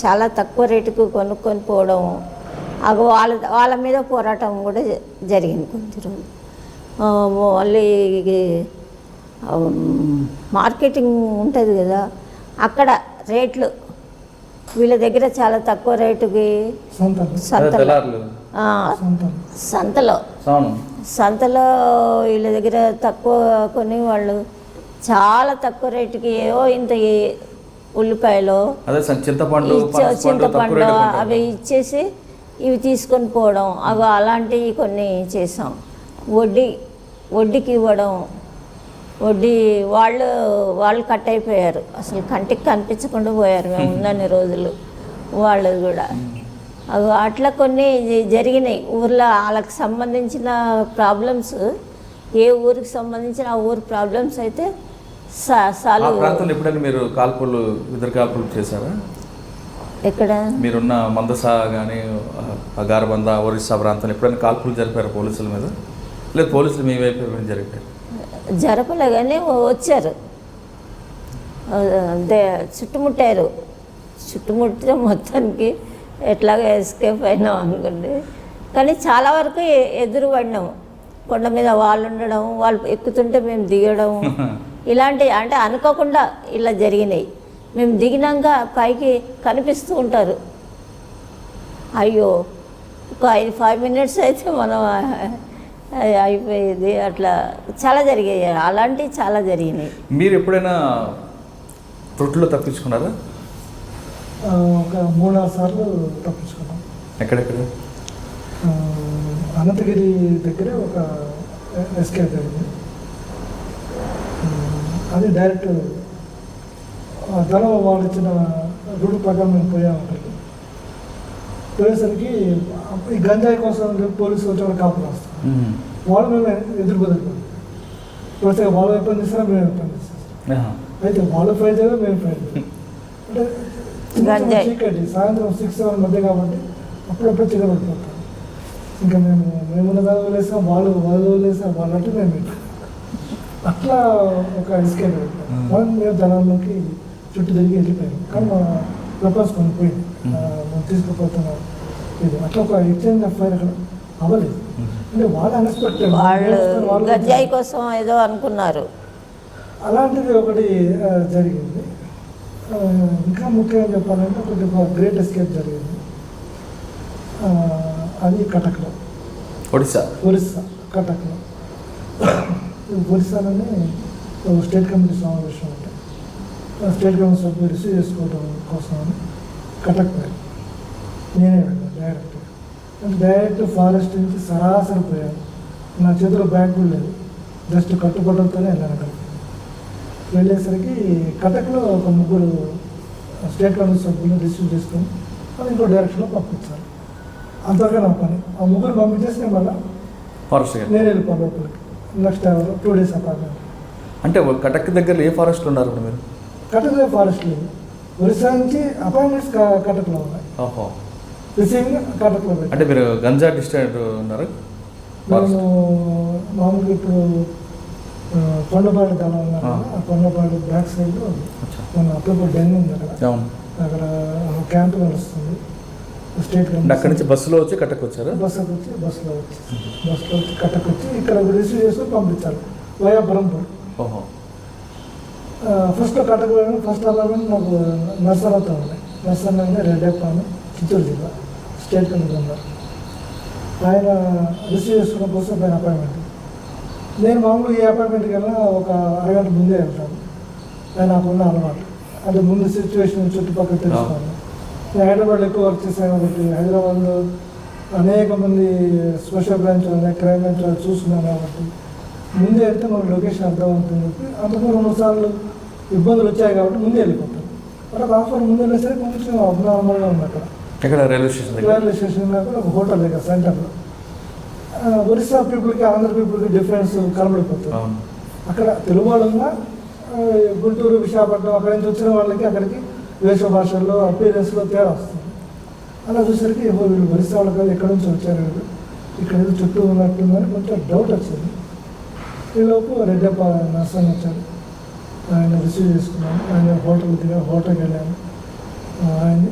చాలా తక్కువ రేటుకు కొనుక్కొని పోవడం, వాళ్ళ మీద పోరాటం కూడా జరిగింది కొంచెం రోజులు. మళ్ళీ మార్కెటింగ్ ఉంటుంది కదా, అక్కడ రేట్లు వీళ్ళ దగ్గర చాలా తక్కువ రేటుకి సంతలో వీళ్ళ దగ్గర తక్కువ కొని వాళ్ళు చాలా తక్కువ రేటుకి ఏవో ఇంత ఉల్లిపాయలు, చింతపండు అవి ఇచ్చేసి ఇవి తీసుకొని పోవడం, అవి అలాంటివి కొన్ని చేసాం. వడ్డీకి ఇవ్వడం, వడ్డీ వాళ్ళు కట్ అయిపోయారు, అసలు కంటికి కనిపించకుండా పోయారు మేము ఉన్నన్ని రోజులు. వాళ్ళు కూడా అట్లా కొన్ని జరిగినాయి ఊర్లో. వాళ్ళకి సంబంధించిన ప్రాబ్లమ్స్, ఏ ఊరికి సంబంధించిన ఆ ఊరి ప్రాబ్లమ్స్ అయితే ఆ సాల్వ్. ప్రాంతంలో ఎప్పుడైనా మీరు ఎదురు కాల్పులు చేశారా? ఎక్కడ మీరున్న మందసా కానీ గారబంద ఒరిస్సా ప్రాంతంలో ఎప్పుడైనా కాల్పులు జరిపారు పోలీసుల మీద? లేదు పోలీసులు మీ వైపు ఏమైనా జరిపారు? జరపలే కానీ వచ్చారు, చుట్టుముట్టారు. చుట్టుముట్టితే మొత్తానికి ఎట్లాగో ఎస్కేప్ అయినాం అనుకోండి. కానీ చాలా వరకు ఎదురు పడినాము. కొండ మీద వాళ్ళు ఉండడం, వాళ్ళు ఎక్కుతుంటే మేము దిగడం, ఇలాంటి అంటే అనుకోకుండా ఇలా జరిగినాయి. మేము దిగినాక పైకి కనిపిస్తూ ఉంటారు. అయ్యో ఒక 5 minutes అయితే మనం అయిపోయేది. అట్లా చాలా జరిగాయి, అలాంటివి చాలా జరిగినాయి. మీరు ఎప్పుడైనా తొట్టులో తప్పించుకున్నారా? ఒక 3-4 సార్లు తప్పించుకున్నాం. ఎక్కడెక్కడ? అనంతగిరి దగ్గర ఒక ఎస్కేప్ అయింది. అది డైరెక్ట్ ధనం వాళ్ళు ఇచ్చిన రూట్ ప్రకారం మేము పోయామంటారు. పోయేసరికి ఈ గంజాయి కోసం పోలీసులు వచ్చి కాపులు వస్తాం. వాళ్ళు మేము ఎదురు బదులుతాం. పోతే వాళ్ళు వైపు తీసినా మేము వైపు తీస్తాం. అయితే వాళ్ళు ఫైట్ చేయడం మేము ఫైట్ చేయాలి. అంటే చీకటి సాయంత్రం 6-7 మధ్య కాబట్టి అప్పుడప్పుడు చిగబడిపోతాం. ఇంకా మేమున్న దాని వదిలేసాం, వాళ్ళు వదిలేసాం, వాళ్ళంటే మేము అట్లా ఒక ఎస్కేప్ అయిపోయాం. వాళ్ళు మేము జనాల్లోకి చుట్టూ తిరిగి వెళ్ళిపోయాం. కానీ మా వెపన్స్ కొనిపోయింది, మేము తీసుకుపోతున్నాం. ఇది అట్లా ఒక ఎక్స్చేంజ్ ఆఫ్ ఫైర్ అక్కడ అవ్వలేదు. అంటే వాళ్ళు అన్ఎక్స్పెక్టెడ్, వాళ్ళు గంజాయి కోసం ఏదో అనుకున్నారు. అలాంటిది ఒకటి జరిగింది. ఇంకా ముఖ్యంగా చెప్పాలంటే ఒకటి గ్రేట్ ఎస్కేప్ జరిగింది. అది కటక్లో, ఒరిస్సా కటక్లో. ఒరిస్సాలోనే స్టేట్ కమిటీ సమావేశం ఉంటాయి. స్టేట్ కమిటీ సభ్యులు రిసీవ్ చేసుకోవడం కోసం అని కటక్ పోయాను. నేనే వెళ్ళాను డైరెక్ట్ ఫారెస్ట్ నుంచి సరాసరి పోయాను. నా చేతిలో బ్యాగ్ కూడా లేదు, జస్ట్ కట్టుబట్టలతోనే వెళ్ళాను అక్కడికి. వెళ్ళేసరికి కటక్లో ఒక 3 స్టేట్ కమిటీ సభ్యులు రిసీవ్ చేసుకొని అది ఇంకో డైరెక్షన్లో పంపించాలి. అంతగా నా పని. ఆ 3 పంపించేసి మళ్ళీ నేను వెళ్ళిపోయాను లోపలికి. Next 2 days apartment. అంటే కటక్ దగ్గర ఏ ఫారెస్ట్లో ఉన్నారు మీరు? కటక్లో ఫారెస్ట్ లేదు. ఒరిస్సా నుంచి అపార్ట్మెంట్స్ కటక్లో ఉన్నాయి. ఓహో, రిసీవింగ్ కటక్లో పెట్టి. అంటే మీరు గంజా డిస్ట్రిక్ట్ ఉన్నారు? నేను మామూలుగా ఇప్పుడు కొండపాడు దళం ఉన్నారు. ఆ కొండపాడు బ్యాక్ సైడ్లో మన అప్పుడు డెంగ్ ఉంది. అక్కడ క్యాంప్ నడుస్తుంది స్టేట్ గవర్నమెంట్. అక్కడి నుంచి బస్సులో వచ్చి కటక్ వచ్చారు? బస్సులో వచ్చి కటక్ వచ్చి ఇక్కడ రిసీవ్ చేసుకొని పంపించాలి వయా బ్రహ్మపూర్. ఓహో. ఫస్ట్ కటక్ ఫస్ట్ అలాగే నాకు నర్సరాతో ఉన్నాయి. నర్సరానే రెడ్డప్ప అని చిత్తూరు జిల్లా స్టేట్ కమిటీ ఉన్నారు. ఆయన రిసీవ్ చేసుకున్న కోసం ఆయన అపాయింట్మెంట్. నేను మామూలుగా ఏ అపాయింట్మెంట్కి వెళ్ళినా ఒక అరగంట ముందే వెళ్తాను. ఆయన నాకున్న అలవాటు. అంటే ముందు సిచ్యువేషన్ చుట్టుపక్కల తెలుసుకోవాలి. నేను హైదరాబాద్లో ఎక్కువ వర్క్ చేశాను కాబట్టి హైదరాబాద్లో అనేక మంది స్పెషల్ బ్రాంచ్ ఉన్నాయి, క్రైమ్ బ్రాంచ్ వాళ్ళు చూసుకున్నాను కాబట్టి ముందే వెళ్తే మనకు లొకేషన్ అర్థమవుతుంది చెప్పి అందుకు 2 సార్లు ఇబ్బందులు వచ్చాయి కాబట్టి ముందే వెళ్ళిపోతాను. అక్కడ ఆఫర్ ముందు వెళ్ళేసరికి కొంచెం అబ్నార్మల్గా ఉంది. అక్కడ రైల్వే స్టేషన్ కూడా ఒక హోటల్ దగ్గర సెంటర్లో ఒరిస్సా పీపుల్కి ఆంధ్ర పీపుల్కి డిఫరెన్స్ కనబడిపోతుంది. అక్కడ తెలుగు వాళ్ళు ఉన్నా గుంటూరు విశాఖపట్నం అక్కడి నుంచి వచ్చిన వాళ్ళకి అక్కడికి వేష భాషల్లో అపీరెన్స్లో తేడా వస్తుంది. అలా చూసరికి వీళ్ళు ఒరిస్సా వాళ్ళకి ఎక్కడి నుంచి వచ్చారు, వీళ్ళు ఇక్కడ ఏదో చుట్టూ ఉన్నట్టుందని కొంచెం డౌట్ వచ్చింది. ఈలోపు రెడ్డప్ప నర్సన్ వచ్చారు. ఆయన రిసీవ్ చేసుకున్నాను. ఆయన హోటల్కి వెళ్ళాను. ఆయన్ని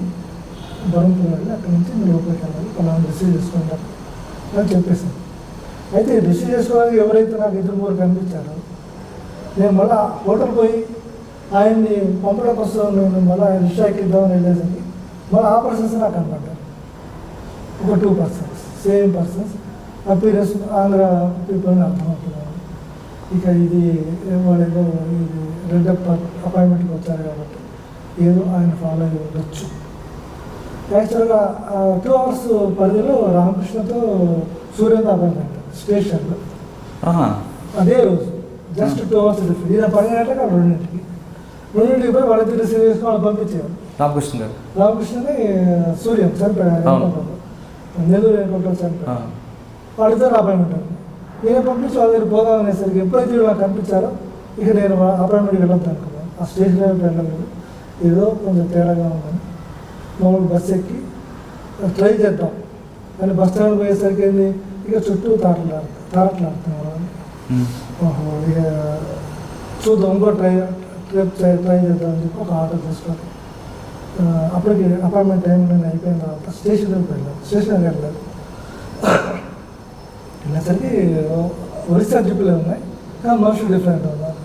బరంపూర్ వెళ్ళి అక్కడి నుంచి మీరు లోపలికి వెళ్ళాలి, వాళ్ళని రిసీవ్ చేసుకుంటారు అని చెప్పేసాను. అయితే రిసీవ్ చేసుకోవడానికి ఎవరైతే నాకు ఇద్దరు 3 కనిపించారో నేను మళ్ళీ హోటల్ పోయి ఆయన్ని పంపడం కోసం నేను మళ్ళీ ఆయన రిక్షాకి ఇద్దామని వెళ్ళేసరికి మళ్ళీ ఆ పర్సన్స్ నాకు కనపడ్డారు. ఒక 2 persons same persons appearance Andhra పీపుల్ని అర్థమవుతున్నాను. ఇక ఇది వాళ్ళేదో ఇది రెడ్డప్ప అపాయింట్మెంట్కి వచ్చారు కాబట్టి ఏదో ఆయన ఫాలో అయ్యి ఉండొచ్చు. యాక్చువల్గా 2 hours పరిధిలో రామకృష్ణతో సూర్యేంద్ర అపాయింట్మెంట్ స్టేషన్లో అదే రోజు జస్ట్ 2 hours డిఫరెంట్. ఈయన 10 గంటలకు 2 గంటలకి రెండింటికి పోయి వాళ్ళిద్దరు రిసీవ్ చేసుకుని వాళ్ళు పంపించారు. రామకృష్ణ గారు రామకృష్ణని సూర్యం చనిపోయాడు, నెల్లూరు ఎన్నికల్లో చనిపోయాడు. వాళ్ళిద్దరు అపాయింట్మెంట్ నేను పంపించి వాళ్ళ దగ్గర పోదాం అనేసరికి ఎప్పుడైతే నాకు కనిపించారో ఇక నేను అపాయింట్మెంట్కి వెళ్ళొద్దు అనుకున్నాను. ఆ స్టేషన్ వెళ్ళలేదు, ఏదో కొంచెం తేడాగా ఉందని మామూలు బస్సు ఎక్కి ట్రై చేద్దాం కానీ బస్ స్టాండ్ పోయేసరికి ఏంది ఇక చుట్టూ తారట్లాడుతున్నారు. ఓహో ఇక చూద్దాం ఇంకో ట్రై చేద్దాం అని చెప్పి ఒక ఆటో తీసుకొని అప్పటికి అపాయింట్మెంట్ టైం నేను అయిపోయిన తర్వాత స్టేషన్కి వెళ్ళలేదు. వెళ్ళేసరికి ఒరిస్సా జిప్పులే ఉన్నాయి కానీ మనుషులు డిఫరెంట్ ఉన్నారు.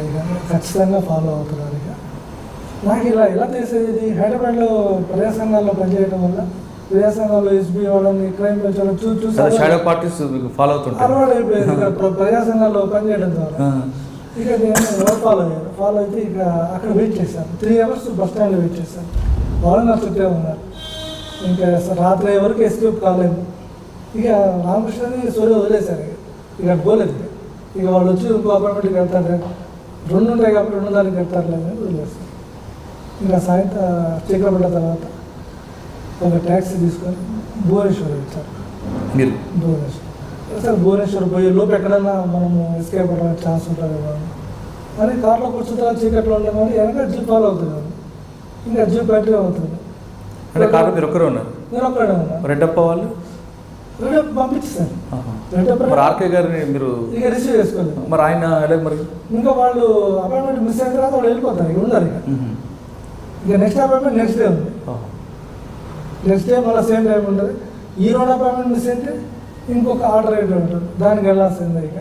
ఇక ఖచ్చితంగా ఫాలో అవుతున్నారు. ఇక నాకు ఇలా తెలిసేది హైదరాబాద్లో ప్రజా సంఘాల్లో పనిచేయడం వల్ల ప్రజా సంఘాల్లో ఎస్బీ వాళ్ళని క్రైమ్ పెంచాలని చూసి షాడో పార్టీస్ ఫాలో అవుతుంటారు. అలవాటు అయిపోయింది ప్రజా సంఘాల్లో పనిచేయడం ద్వారా. ఇక నేను ఫాలో అయితే ఇక అక్కడ వెయిట్ చేశాను. 3 hours బస్ స్టాండ్లో వెయిట్ చేశాను. వాళ్ళు నా చుట్టే ఉన్నారు. ఇంకా రాత్రి వరకు ఎస్కేప్ కాలేదు. ఇక రామకృష్ణని సూర్య వదిలేశారు. ఇక పోలేదు. ఇక వాళ్ళు వచ్చి ఇంకో అపార్ట్మెంట్కి వెళ్తారు, 2 ఉంటాయి కాబట్టి 2 దానికి వెళ్తారు లేదని వదిలేస్తారు. ఇంకా సాయంత్రం చీకటి పడ్డ తర్వాత ఒక ట్యాక్సీ తీసుకొని భువనేశ్వర్ వచ్చారు. భువనేశ్వర్ పోయి లోపు ఎక్కడన్నా మనము ఎస్కేప్ అవ్వడానికి ఛాన్స్ ఉంటుంది కదా అని కార్లో కూర్చుంటే చీకట్లో ఉండడం కానీ వెనక జీప్ ఫాలో అవుతుంది కదా, ఇంకా జీప్ బ్యాటరీ అవుతుంది. అంటే కార్లో మీరు ఒక్కరే ఉన్నారు? నేను ఒక్కడే ఉన్నాను. రెడ్డప్ప వాళ్ళు పంపించాను. మరి ఆర్కే గారిని మీరు ఇక రిసీవ్ చేసుకోలేదు. మరి ఆయన ఎలా మరి ఇంకా వాళ్ళు అపాయింట్మెంట్ మిస్ అయిన తర్వాత వాళ్ళు వెళ్ళిపోతారు. ఇక ఉన్నారు. ఇక నెక్స్ట్ అపాయింట్మెంట్ నెక్స్ట్ డే ఉంది. నెక్స్ట్ డే మళ్ళీ సేమ్ టైం ఉంటుంది. ఈ 2 అపాయింట్మెంట్ మిస్ అయితే ఇంకొక ఆర్డర్ అయితే ఉంటుంది, దానికి వెళ్ళాల్సిందే. ఇక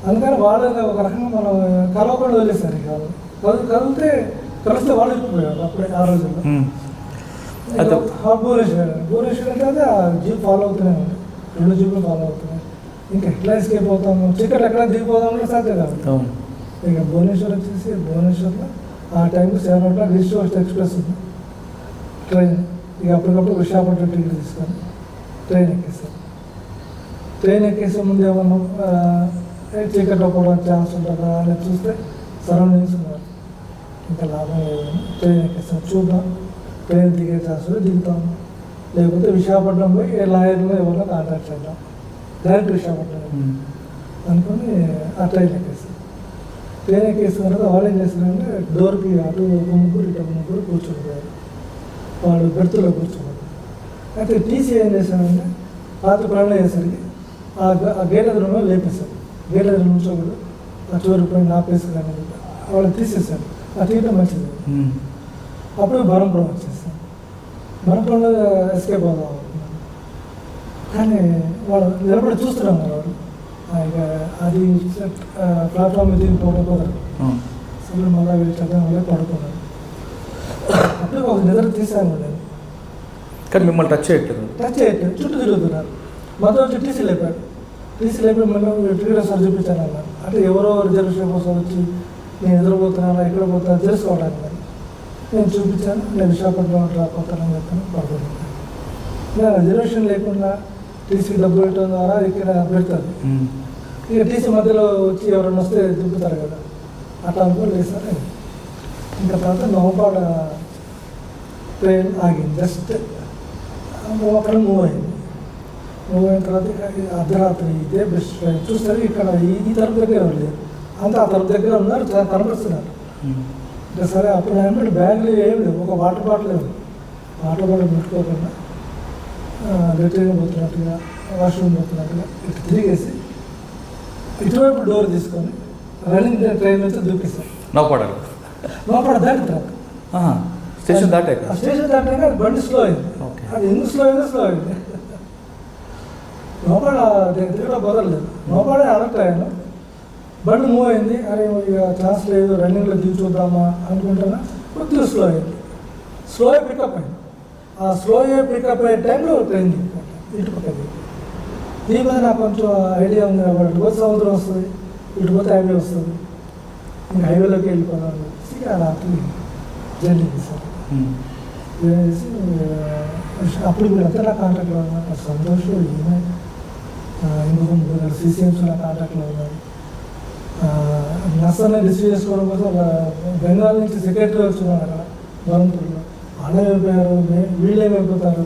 అందుకని వాళ్ళు ఒక రకంగా మనం కలవకుండా వదిలేస్తారు. ఇక వాళ్ళు కలిస్తే వాళ్ళు వెళ్ళిపోయారు అప్పుడే ఆ రోజుల్లో. భువనేశ్వర్ అంటే జీప్ ఫాలో అవుతూనే ఉంది, 2 జీపులు ఫాలో అవుతున్నాయి. ఇంకా ఎట్లా ఎస్కేప్ అవుతాము, చీకటి ఎక్కడ దిగిపోదామని సాధ్యం కాదు. ఇక భువనేశ్వర్ వచ్చేసి భువనేశ్వర్లో ఆ టైంకి 7 o'clock ఈస్ట్ వెస్ట్ ఎక్స్ప్రెస్ ఉంది ట్రైన్. ఇక అప్పటికప్పుడు విశాఖపట్నం టికెట్ తీసుకొని ట్రైన్ ఎక్కేసాను. ట్రైన్ ఎక్కేసే ముందు ఏమన్నా చీకట్లో కూడా ఛాన్స్ ఉంటుందా అని చూస్తే సరౌండింగ్స్ ఉన్నారు. ఇంకా లాభం లేదని ట్రైన్ ఎక్కేసాను. చూద్దాం ట్రైన్ దిగే ఛాన్స్ దిగుతాము, లేకపోతే విశాఖపట్నం పోయి లాయర్లో ఎవరిలో కాంటాక్ట్ చేద్దాం, డైరెక్ట్ విశాఖపట్నం అనుకుని ఆ ట్రైన్ ఎక్కేసాను. ట్రైన్ ఎక్కేసిన తర్వాత వాళ్ళు ఏం చేస్తారంటే డోర్కి అటు ఒక 3 ఇటు 3 కూర్చోపోయారు. వాళ్ళు బెర్త్లో కూర్చోబోయారు. అయితే టీసీ ఏం చేశారంటే రాత్రి ప్రాణం అయ్యేసరికి ఆ గేట్ ఎదురులో లేపేశారు. గేట్ ఎదురు నుంచోకూడదు, ఆ చివరి పోయి నాపేసుకురాని వాళ్ళు తీసేశారు. ఆ తీయటం మంచిది. అప్పుడు బరంపురం వచ్చేస్తాను. బరంపురంలో ఎస్కేప్ అవుదాం అనుకున్నాను కానీ వాళ్ళు నిలబడి చూస్తున్నాం కదా వాళ్ళు. ఇక అది ప్లాట్ఫామ్ మీద పోకపోతారు. సరే మళ్ళీ వెళ్ళి మళ్ళీ పడుకున్నాను. అప్పుడు ఒక నిద్ర తీసాను నేను. కానీ మిమ్మల్ని టచ్ చేయట్లేదు చుట్టూ తిరుగుతున్నారు. మొత్తం వచ్చి టీసీ లేపాడు. టీసీ లేపి మళ్ళీ టికెట్ సార్ చూపించాను అన్నారు. అంటే ఎవరో రిజర్వేషన్ కోసం వచ్చి నేను ఎదురుపోతున్నాను ఎక్కడ పోతున్నా తెలుసుకోవడానికి నేను చూపించాను. నేను విశాఖపట్నం డ్రాప్ అవుతానని చెప్పాను. పడుకున్నాను. నేను రిజర్వేషన్ లేకుండా టీసీ డబ్బులు పెట్టడం ద్వారా ఇక్కడ పెడతారు. ఇక టీసీ మధ్యలో వచ్చి ఎవరైనా వస్తే దింపుతారు కదా, అట్లా అనుకోని లేసారు. ఇంకా తర్వాత నవంపాడ ట్రైన్ ఆగింది. జస్ట్ అక్కడ మూవ్ అయింది. మూవ్ అయిన తర్వాత అర్ధరాత్రి ఇదే బెస్ట్ ట్రైన్ చూస్తారు. ఇక్కడ ఈ తలుపు దగ్గర లేదు, అంతా ఆ తలుపు దగ్గర ఉన్నారు, కనపడుతున్నారు. ఇంకా సరే అప్పుడు ఏమంటే బ్యాగ్లు ఏం లేవు, ఒక వాటర్ బాటిల్ లేదు. వాటర్ బాటిల్ పెట్టుకోకుండా లెట్రిన్ పోతున్నట్టుగా వాష్రూమ్ పోతున్నట్టుగా ఇటు తిరిగేసి ఇటువైపు డోర్ తీసుకొని రన్నింగ్ ట్రైన్ నుంచి దూకిస్తాం. నౌపాడ దాటుతారు. స్టేషన్ దాటాక అది బండి స్లో అయింది. అది ఎందుకు స్లో అయింది నౌపాడ తిరగడం కుదరలేదు. నౌపాడే అలర్ట్ అయ్యాను. బండి మూవ్ అయింది. అరే ఇక ఛాన్స్ లేదు, రన్నింగ్లో దిగి చూద్దామా అనుకుంటున్నా. కొద్దిగా స్లో అయింది. స్లో పికప్ అయింది. ఆ స్లో పికప్ అయ్యే టైంలో ట్రైన్ ఇటు పక్కది. దీని మీద నాకు కొంచెం ఐడియా ఉంది కాబట్టి ఇటు పోతే సముద్రం వస్తుంది, ఇటు పోతే హైవే వస్తుంది, ఇంకా హైవేలోకి వెళ్ళిపోదాం. ఆ రాత్రి జర్నీ చేశారు. చేసి అప్పుడు వీళ్ళంతా నా కాంటాక్ట్లో ఉన్నారు. సంతోషం ఈమె ఇంకొక 3 CCMs నా కాంటాక్ట్లో ఉన్నారు. నర్సని రిసీవ్ చేసుకోవడం కోసం బెంగాల్ నుంచి సెక్రటరీ వచ్చినారు అక్కడ బరంపూర్లో. వాళ్ళేమైపోయారు, వీళ్ళేమైపోతారు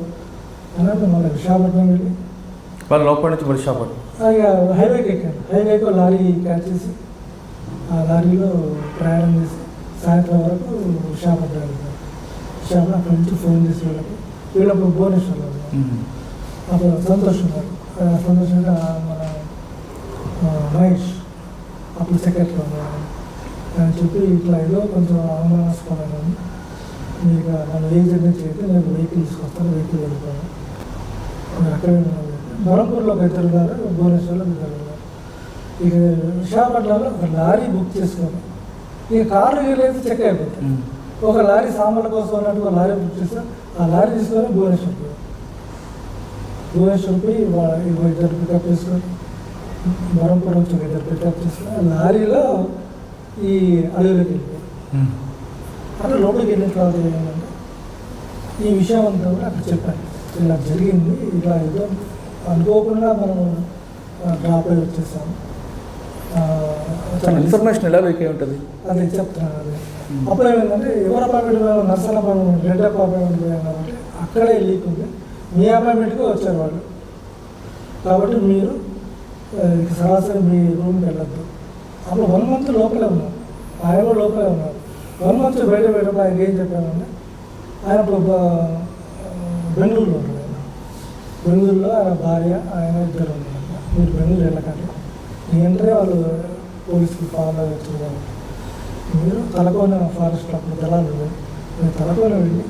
అన్నట్టు మళ్ళీ విశాఖపట్నం వెళ్ళి వాళ్ళ లోపల నుంచి విశాఖపట్నం ఇక హైవేకి ఎక్కాను. హైవేకి లారీ క్యాచ్ చేసి ఆ లారీలో ప్రయాణం చేసి సాయంత్రం వరకు విశాఖపట్నం వెళ్తాను. విశాఖపట్నం అక్కడి నుంచి ఫోన్ చేసి వీళ్ళప్పుడు భువనేశ్వర్లో అప్పుడు సంతోషంగా మన మహేష్ అప్పుడు సెక్రటరీ ఉన్నారు అని చెప్పి ఇట్లా ఏదో కొంచెం అనుమానాస్పదంగా ఉంది, మీకు మన ఏజెంట్ నుంచి అయితే నేను వెహికల్ తీసుకొస్తాను, వెహికల్ వెళ్ళిపోయాను. అక్కడే బరంపూర్లో ఒక ఇద్దరు ఉన్నారు, భువనేశ్వర్లో ఇద్దరు ఉన్నారు. ఇక విశాఖపట్నంలో ఒక లారీ బుక్ చేసుకున్నాను. ఇక కారు వీలైతే చెక్ అయిపోతాయి. ఒక లారీ సామాన్ల కోసం అన్నట్టు ఒక లారీ బుక్ చేస్తే ఆ లారీ తీసుకొని భువనేశ్వర్ పోయి ఇద్దరు పికప్ చేసుకొని బరంపూర్ వచ్చి ఇద్దరు పికప్ చేసుకొని లారీలో ఈ అడవిలోకి వెళ్ళిపోయారు. అక్కడ లోపలికి వెళ్ళిన తర్వాత ఏమైందంటే ఈ విషయం అంతా కూడా అక్కడ చెప్పాను, ఇలా జరిగింది, ఇట్లా ఏదో అనుకోకుండా మనం డ్రాప్ అయి వచ్చేసాము. ఇన్ఫర్మేషన్ ఎలా వీక్ అయి ఉంటుంది అది చెప్తున్నాను. అది అప్పుడు ఏమైందంటే ఎవరు appointment Narsan appointment red appointment పోయాం కాబట్టి అక్కడే లీక్ ఉంది. మీ అపాయింట్మెంట్కి వచ్చారు వాళ్ళు, కాబట్టి మీరు సరాసరి మీ రూమ్కి వెళ్ళద్దు. అప్పుడు 1 month లోపలే ఉన్నారు, ఆయన కూడా లోపలే ఉన్నారు. 1 month బయట ఆయన ఏం చెప్పామంటే ఆయన ఇప్పుడు బెంగళూరులో ఉంటాడు. బెంగళూరులో ఆయన భార్య ఆయన ఇద్దరు ఉన్నారు. మీరు బెంగళూరు వెళ్ళకండి, ఏంటంటే వాళ్ళు పోలీసులు ఫాలో వచ్చారు. మీరు తలకోన ఫారెస్ట్లో అప్పుడు దళాలు ఉన్నాయి, మీరు తలకోన వెళ్ళి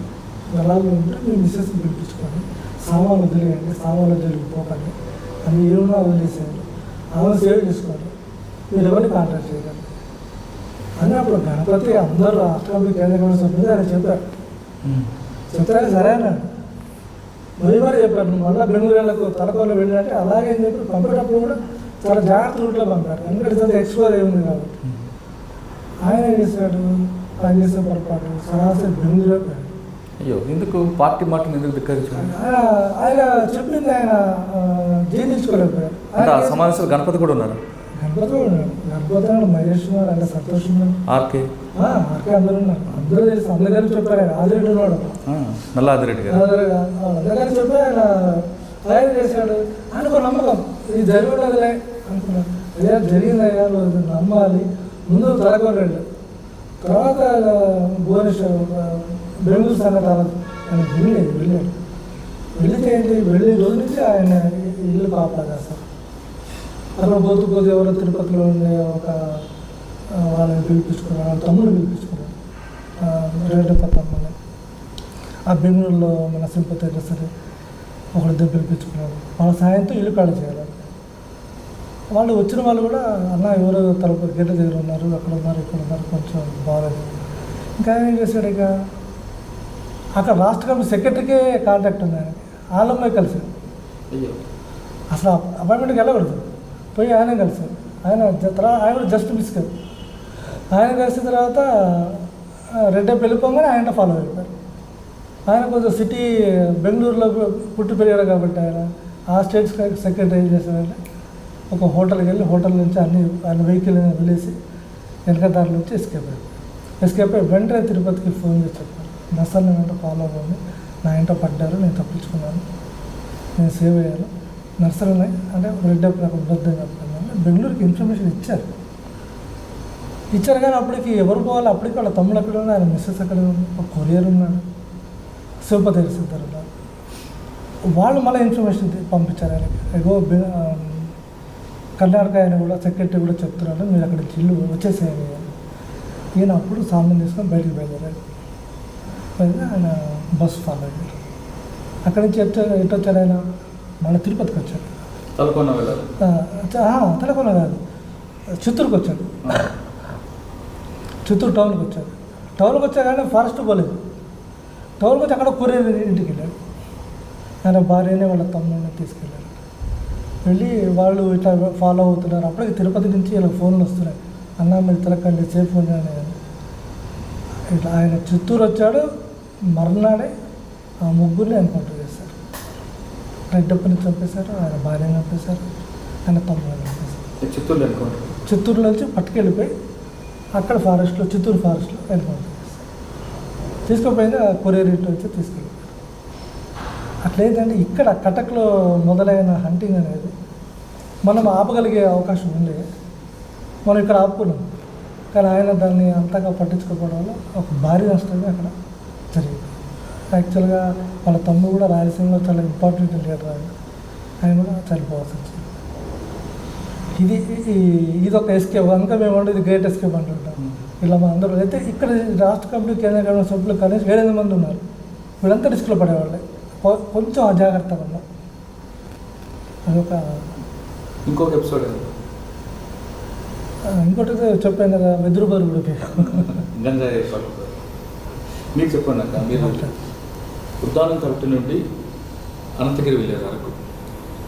దళాలు ఉంటే మీ మిస్సెస్ని పిలిపించుకోండి, సామాన్లు వదిలేయండి, సామాన్లు జరిగిపోకండి, అవి ఏమన్నా వదిలేసేయండి, ఆమె సేవ్ చేసుకోండి, మీరు ఎవరిని కాంటాక్ట్ చేయకండి అని అప్పుడు గణపతి అందరూ రాష్ట్రంలో కేంద్ర సభ్యులు ఆయన చెప్పారు. చెప్తారు సరే అన్నాడు. మరి చెప్పారు మళ్ళీ బెంగళూరు వెళ్ళకు తలకోన వెళ్ళినట్టే అలాగే అని చెప్పి పంపేటప్పుడు కూడా చాలా జాగ్రత్త రూట్లో పంపారు, ఎందుకంటే ఎక్స్ప్లోర్ అయి ఉంది కాబట్టి. ఆయన ఏం చేశాడు, ఆయన చేసిన పొరపాటు సరాసరి బెంగళూరు. అయ్యో, ఎందుకు పార్టీ మాటను ఎందుకు ధిక్కరించారు? ఆయన చెప్పింది ఆయన జీర్ణించుకోలేకపోయారు. సమావేశంలో గణపతి కూడా ఉన్నారు, గణపతి కూడా ఉన్నాడు, గణపతి ఉన్నాడు, మహేష్ ఉన్నాడు, అంటే సంతోష్ ఉన్నాడు, ఆర్కే అందరూ ఉన్నారు. అందరూ తెలుసు, అందరికీ చెప్పారు. ఆయన ఆదిరెడ్డి ఉన్నాడు, నల్ల ఆదిరెడ్డి గారు అందరికీ చెప్పి ఆయన చేశాడు. ఆయనకు నమ్మకం ఇది జరుగుతుందిలే అనుకున్నాను. అదే జరిగిందయ్యా, నువ్వు నమ్మాలి. ముందు తలకొన్నాడు, తర్వాత భువనేశ్వర్ బెంగళూరు సంగతి ఆయన వెళ్ళాడు. వెళితే ఏంటి, వెళ్ళిన రోజు నుంచి ఆయన ఇల్లు కాపలా చేస్తారు. అక్కడ పోతు ఎవరో తిరుపతిలో ఉండే ఒక వాళ్ళని పిలిపించుకున్నాడు, వాళ్ళ తమ్ముడు పిలిపించుకున్నాడు, రేటప్ప తమ్ముడు. ఆ బెంగళూరులో మన సింపతి సరే ఒకరిద్దరు పిలిపించుకున్నాడు. వాళ్ళ సాయంతో ఇల్లు ఖాళీ చేయాలి. వాళ్ళు వచ్చిన వాళ్ళు కూడా అన్న ఎవరో తలుపు గేట్ల దగ్గర ఉన్నారు, అక్కడ ఉన్నారు, ఇక్కడ ఉన్నారు, కొంచెం బాగాలేదు. ఇంకా ఏం చేశాడు, ఇక అక్కడ రాష్ట్ర కమిటీ సెక్రటరీకే కాంటాక్ట్ ఉంది ఆయనకి, వాళ్ళమ్మాయి కలిసాడు. అసలు అపాయింట్మెంట్కి వెళ్ళకూడదు, పోయి ఆయన కలిసాడు. ఆయన కూడా జస్ట్ మిస్ కాదు. ఆయన కలిసిన తర్వాత రెడ్డి వెళ్ళిపోగానే ఆయన ఫాలో అయిపోయారు. ఆయన కొంచెం సిటీ బెంగళూరులో పుట్టి పెరిగాడు కాబట్టి ఆ స్టేట్ సెక్రటరీ ఏం చేశాడంటే ఒక హోటల్కి వెళ్ళి హోటల్ నుంచి ఆయన వెహికల్ వదిలేసి వెనక దారి నుంచి ఎస్కేప్ అయ్యి వెంటనే తిరుపతికి ఫోన్ చేసి చెప్పారు, నర్సన్ వెంట ఫాలో అవ్వండి, నా ఇంట పడ్డారు, నేను తప్పించుకున్నాను, నేను సేవ్ అయ్యాను, నర్సరీని అంటే రెడ్డి నాకు ఉండొద్దని చెప్పాను. బెంగళూరుకి ఇన్ఫర్మేషన్ ఇచ్చారు కానీ అప్పటికి ఎవరు పోవాలి, అప్పటికి వాళ్ళ తమ్ముడు అక్కడ ఉన్నాడు, ఆయన మిస్సెస్ అక్కడ ఉంది, ఒక కొరియర్ ఉన్నాడు, సింపతి ఇద్దరు ఉన్నారు. వాళ్ళు మళ్ళీ ఇన్ఫర్మేషన్ పంపించారు ఆయనకి. ఎగో కర్ణాటక ఆయన కూడా సెక్రటరీ కూడా చెప్తున్నాడు, మీరు అక్కడ ఇల్లు వచ్చేసేయాలి. ఈయన అప్పుడు సామాన్ తీసుకొని బయటికి బయలుదేరాడు. ఆయన బస్సు ఫాలో అయ్యారు. అక్కడి నుంచి ఎటు వచ్చారు ఆయన, మన తిరుపతికి వచ్చాడు. తలకొన కాదు, చిత్తూరుకి వచ్చాడు. చిత్తూరు టౌన్కి వచ్చాడు. టౌన్కి వచ్చా కానీ ఫారెస్ట్ పోలేదు. టౌన్కి వచ్చి అక్కడ కొరియర్ ఇంటికి వెళ్ళాడు. ఆయన భార్యనే వాళ్ళ తమ్ముడిని తీసుకెళ్ళాడు. వెళ్ళి వాళ్ళు ఇట్లా ఫాలో అవుతున్నారు. అప్పటికి తిరుపతి నుంచి ఇలా ఫోన్లు వస్తున్నాయి, అన్న మీరు తిరగండి, సేఫ్ ఉన్నాను. ఇట్లా ఆయన చిత్తూరు వచ్చాడు. మర్నాడే ఆ ముగ్గురిని ఎన్కౌంటర్ చేశారు. రెడ్డప్పని చంపేశారు, ఆయన భార్యని చంపేశారు, ఆయన తమ్ముడిని చంపేశారు. చిత్తూరు నుంచి పట్టుకెళ్ళిపోయి అక్కడ ఫారెస్ట్లో, చిత్తూరు ఫారెస్ట్లో ఎన్కౌంటర్ తీసుకుపోయింది. కొరియర్ ఇంటి వచ్చి తీసుకెళ్ళి అట్లేదంటే ఇక్కడ కటక్లో మొదలైన హంటింగ్ అనేది మనం ఆపగలిగే అవకాశం ఉంది. మనం ఇక్కడ ఆపుకున్నాం, కానీ ఆయన దాన్ని అంతగా పట్టించుకోవడం వల్ల ఒక భారీ నష్టమే అక్కడ జరిగింది. యాక్చువల్గా వాళ్ళ తమ్ముడు కూడా రాయలసీమలో చాలా ఇంపార్టెంట్ లీడర్, ఆయన కూడా చనిపోవాల్సి వచ్చింది. ఇది ఒక ఎస్కేప్, అందుకే మేము ఇది గ్రేట్ ఎస్కేప్ అంటుంటాం. ఇలా మా అందరూ అయితే ఇక్కడ రాష్ట్ర కమిటీ, కేంద్ర గవర్నమెంట్ సభ్యులు కనీసం 700 మంది ఉన్నారు. వీళ్ళంతా రిస్క్లో పడేవాళ్ళే, కొంచెం అజాగ్రత్తగా ఉన్నాం. అదొక ఇంకొక ఎపిసోడ్ ఇంకోటి చెప్పాను కదా, వెదురు బరువుడు గంజాయి. మీకు చెప్పండి అక్క, మీరు ఉద్దానం కరెక్ట్ నుండి అనంతగిరి వెళ్ళారు అరకు.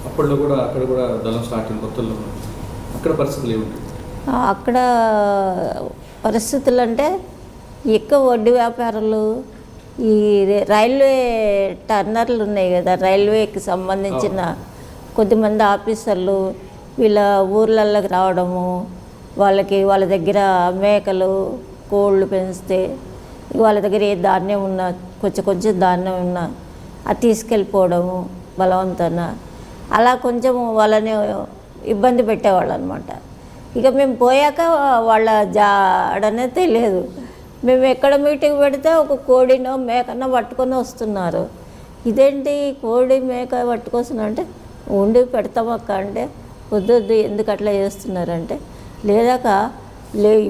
అప్పట్లో కూడా అక్కడ కూడా దళం స్టార్టింగ్ కొత్తల్లో అక్కడ పరిస్థితులు ఏమిటి? అక్కడ పరిస్థితులు అంటే ఎక్కువ వడ్డీ వ్యాపారులు, ఈ రైల్వే టర్నర్లు ఉన్నాయి కదా, రైల్వేకి సంబంధించిన కొద్దిమంది ఆఫీసర్లు వీళ్ళ ఊర్లలోకి రావడము, వాళ్ళ దగ్గర మేకలు కోళ్ళు పెంచితే వాళ్ళ దగ్గర ఏ ధాన్యం ఉన్నా, కొంచెం ధాన్యం ఉన్నా అది తీసుకెళ్ళిపోవడము బలవంతాన, అలా కొంచెం వాళ్ళని ఇబ్బంది పెట్టేవాళ్ళు అనమాట. ఇక మేము పోయాక వాళ్ళ జాడనే తెలియదు. మేము ఎక్కడ మీటింగ్ పెడితే ఒక కోడినో మేకనో పట్టుకొని వస్తున్నారు. ఇదేంటి కోడి మేక పట్టుకొస్తున్నా అంటే వండి పెడతామక్క అంటే వద్దు ఎందుకు అట్లా చేస్తున్నారంటే, లేదాక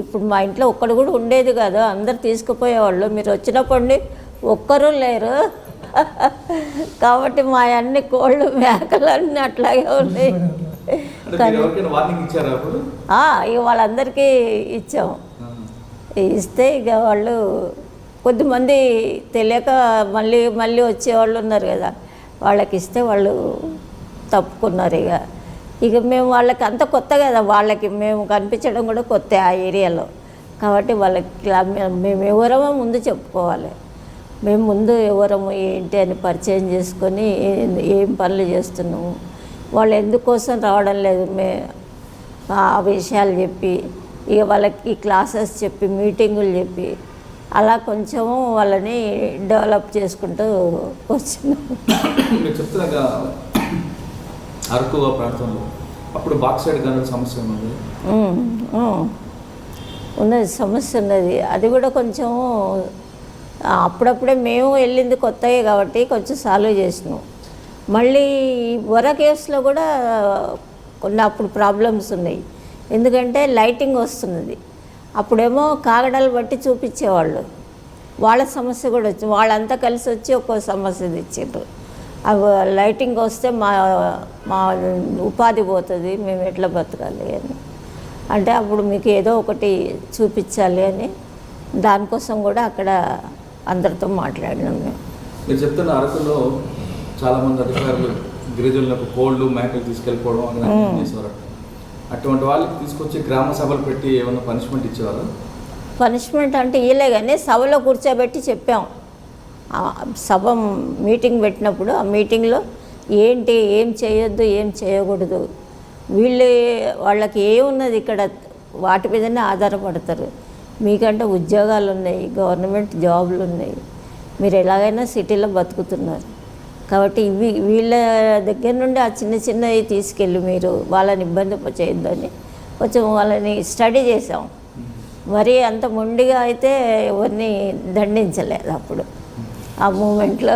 ఇప్పుడు మా ఇంట్లో ఒక్కడు కూడా ఉండేది కాదు, అందరు తీసుకుపోయేవాళ్ళు, మీరు వచ్చినప్పటి ఒక్కరూ లేరు కాబట్టి మా అన్ని కోళ్ళు మేకలు అన్నీ అట్లాగే ఉన్నాయి. ఇక వాళ్ళందరికీ ఇచ్చాము. ఇస్తే ఇక వాళ్ళు కొద్దిమంది తెలియక మళ్ళీ వచ్చేవాళ్ళు ఉన్నారు కదా, వాళ్ళకి ఇస్తే వాళ్ళు తప్పుకున్నారు. ఇక మేము వాళ్ళకి అంత కొత్త కదా, వాళ్ళకి మేము కనిపించడం కూడా కొత్త ఆ ఏరియాలో. కాబట్టి వాళ్ళకి మేము ఎవరమో ముందు చెప్పుకోవాలి. మేము ముందు ఎవరము ఏంటి అని పరిచయం చేసుకొని ఏం పనులు చేస్తున్నాము, వాళ్ళు ఎందుకోసం రావడం లేదు ఆ విషయాలు చెప్పి, ఇక వాళ్ళకి క్లాసెస్ చెప్పి మీటింగులు చెప్పి అలా కొంచెము వాళ్ళని డెవలప్ చేసుకుంటూ వచ్చినాము. చెప్తున్నాగా అరకు ప్రాంతంలో అప్పుడు బాక్సైడ్ గనుల సమస్య ఉన్నది, సమస్య ఉన్నది. అది కూడా కొంచెం అప్పుడప్పుడే మేము వెళ్ళింది కొత్తగా కాబట్టి కొంచెం సాల్వ్ చేసినాం. మళ్ళీ వర కేసులో కూడా కొన్ని అప్పుడు ప్రాబ్లమ్స్ ఉన్నాయి. ఎందుకంటే లైటింగ్ వస్తున్నది, అప్పుడేమో కాగడాలు బట్టి చూపించేవాళ్ళు, వాళ్ళ సమస్య కూడా వచ్చి వాళ్ళంతా కలిసి వచ్చి ఒక్కో సమస్య తెచ్చిండ్రు. అవి లైటింగ్ వస్తే మా ఉపాధి పోతుంది, మేము ఎట్లా బతకాలి అని అంటే అప్పుడు మీకు ఏదో ఒకటి చూపించాలి అని దానికోసం కూడా అక్కడ అందరితో మాట్లాడినాం మేము. మీరు చెప్తున్న అరకులో చాలామంది అధికారులు గిరిజనులకు కోళ్ళు మేకలు తీసుకెళ్ళిపోవడం అక్కడ చేసేవారు. అటువంటి వాళ్ళకి తీసుకొచ్చి గ్రామ సభలు పెట్టి ఏమైనా పనిష్మెంట్ ఇచ్చేవారు? పనిష్మెంట్ అంటే ఇయలే కానీ సభలో కూర్చోబెట్టి చెప్పాం. సభ మీటింగ్ పెట్టినప్పుడు ఆ మీటింగ్లో ఏం చేయొద్దు ఏం చేయకూడదు, వాళ్ళకి ఏమున్నది ఇక్కడ వాటి మీదనే ఆధారపడతారు. మీకంటే ఉద్యోగాలు ఉన్నాయి, గవర్నమెంట్ జాబులు ఉన్నాయి, మీరు ఎలాగైనా సిటీలో బతుకుతున్నారు కాబట్టి వీళ్ళ దగ్గర నుండి ఆ చిన్నవి తీసుకెళ్ళి మీరు వాళ్ళని ఇబ్బంది చేయొద్దని కొంచెం వాళ్ళని స్టడీ చేసాం. మరీ అంత మొండిగా అయితే ఎవరిని దండించలేదు అప్పుడు ఆ మూమెంట్లో.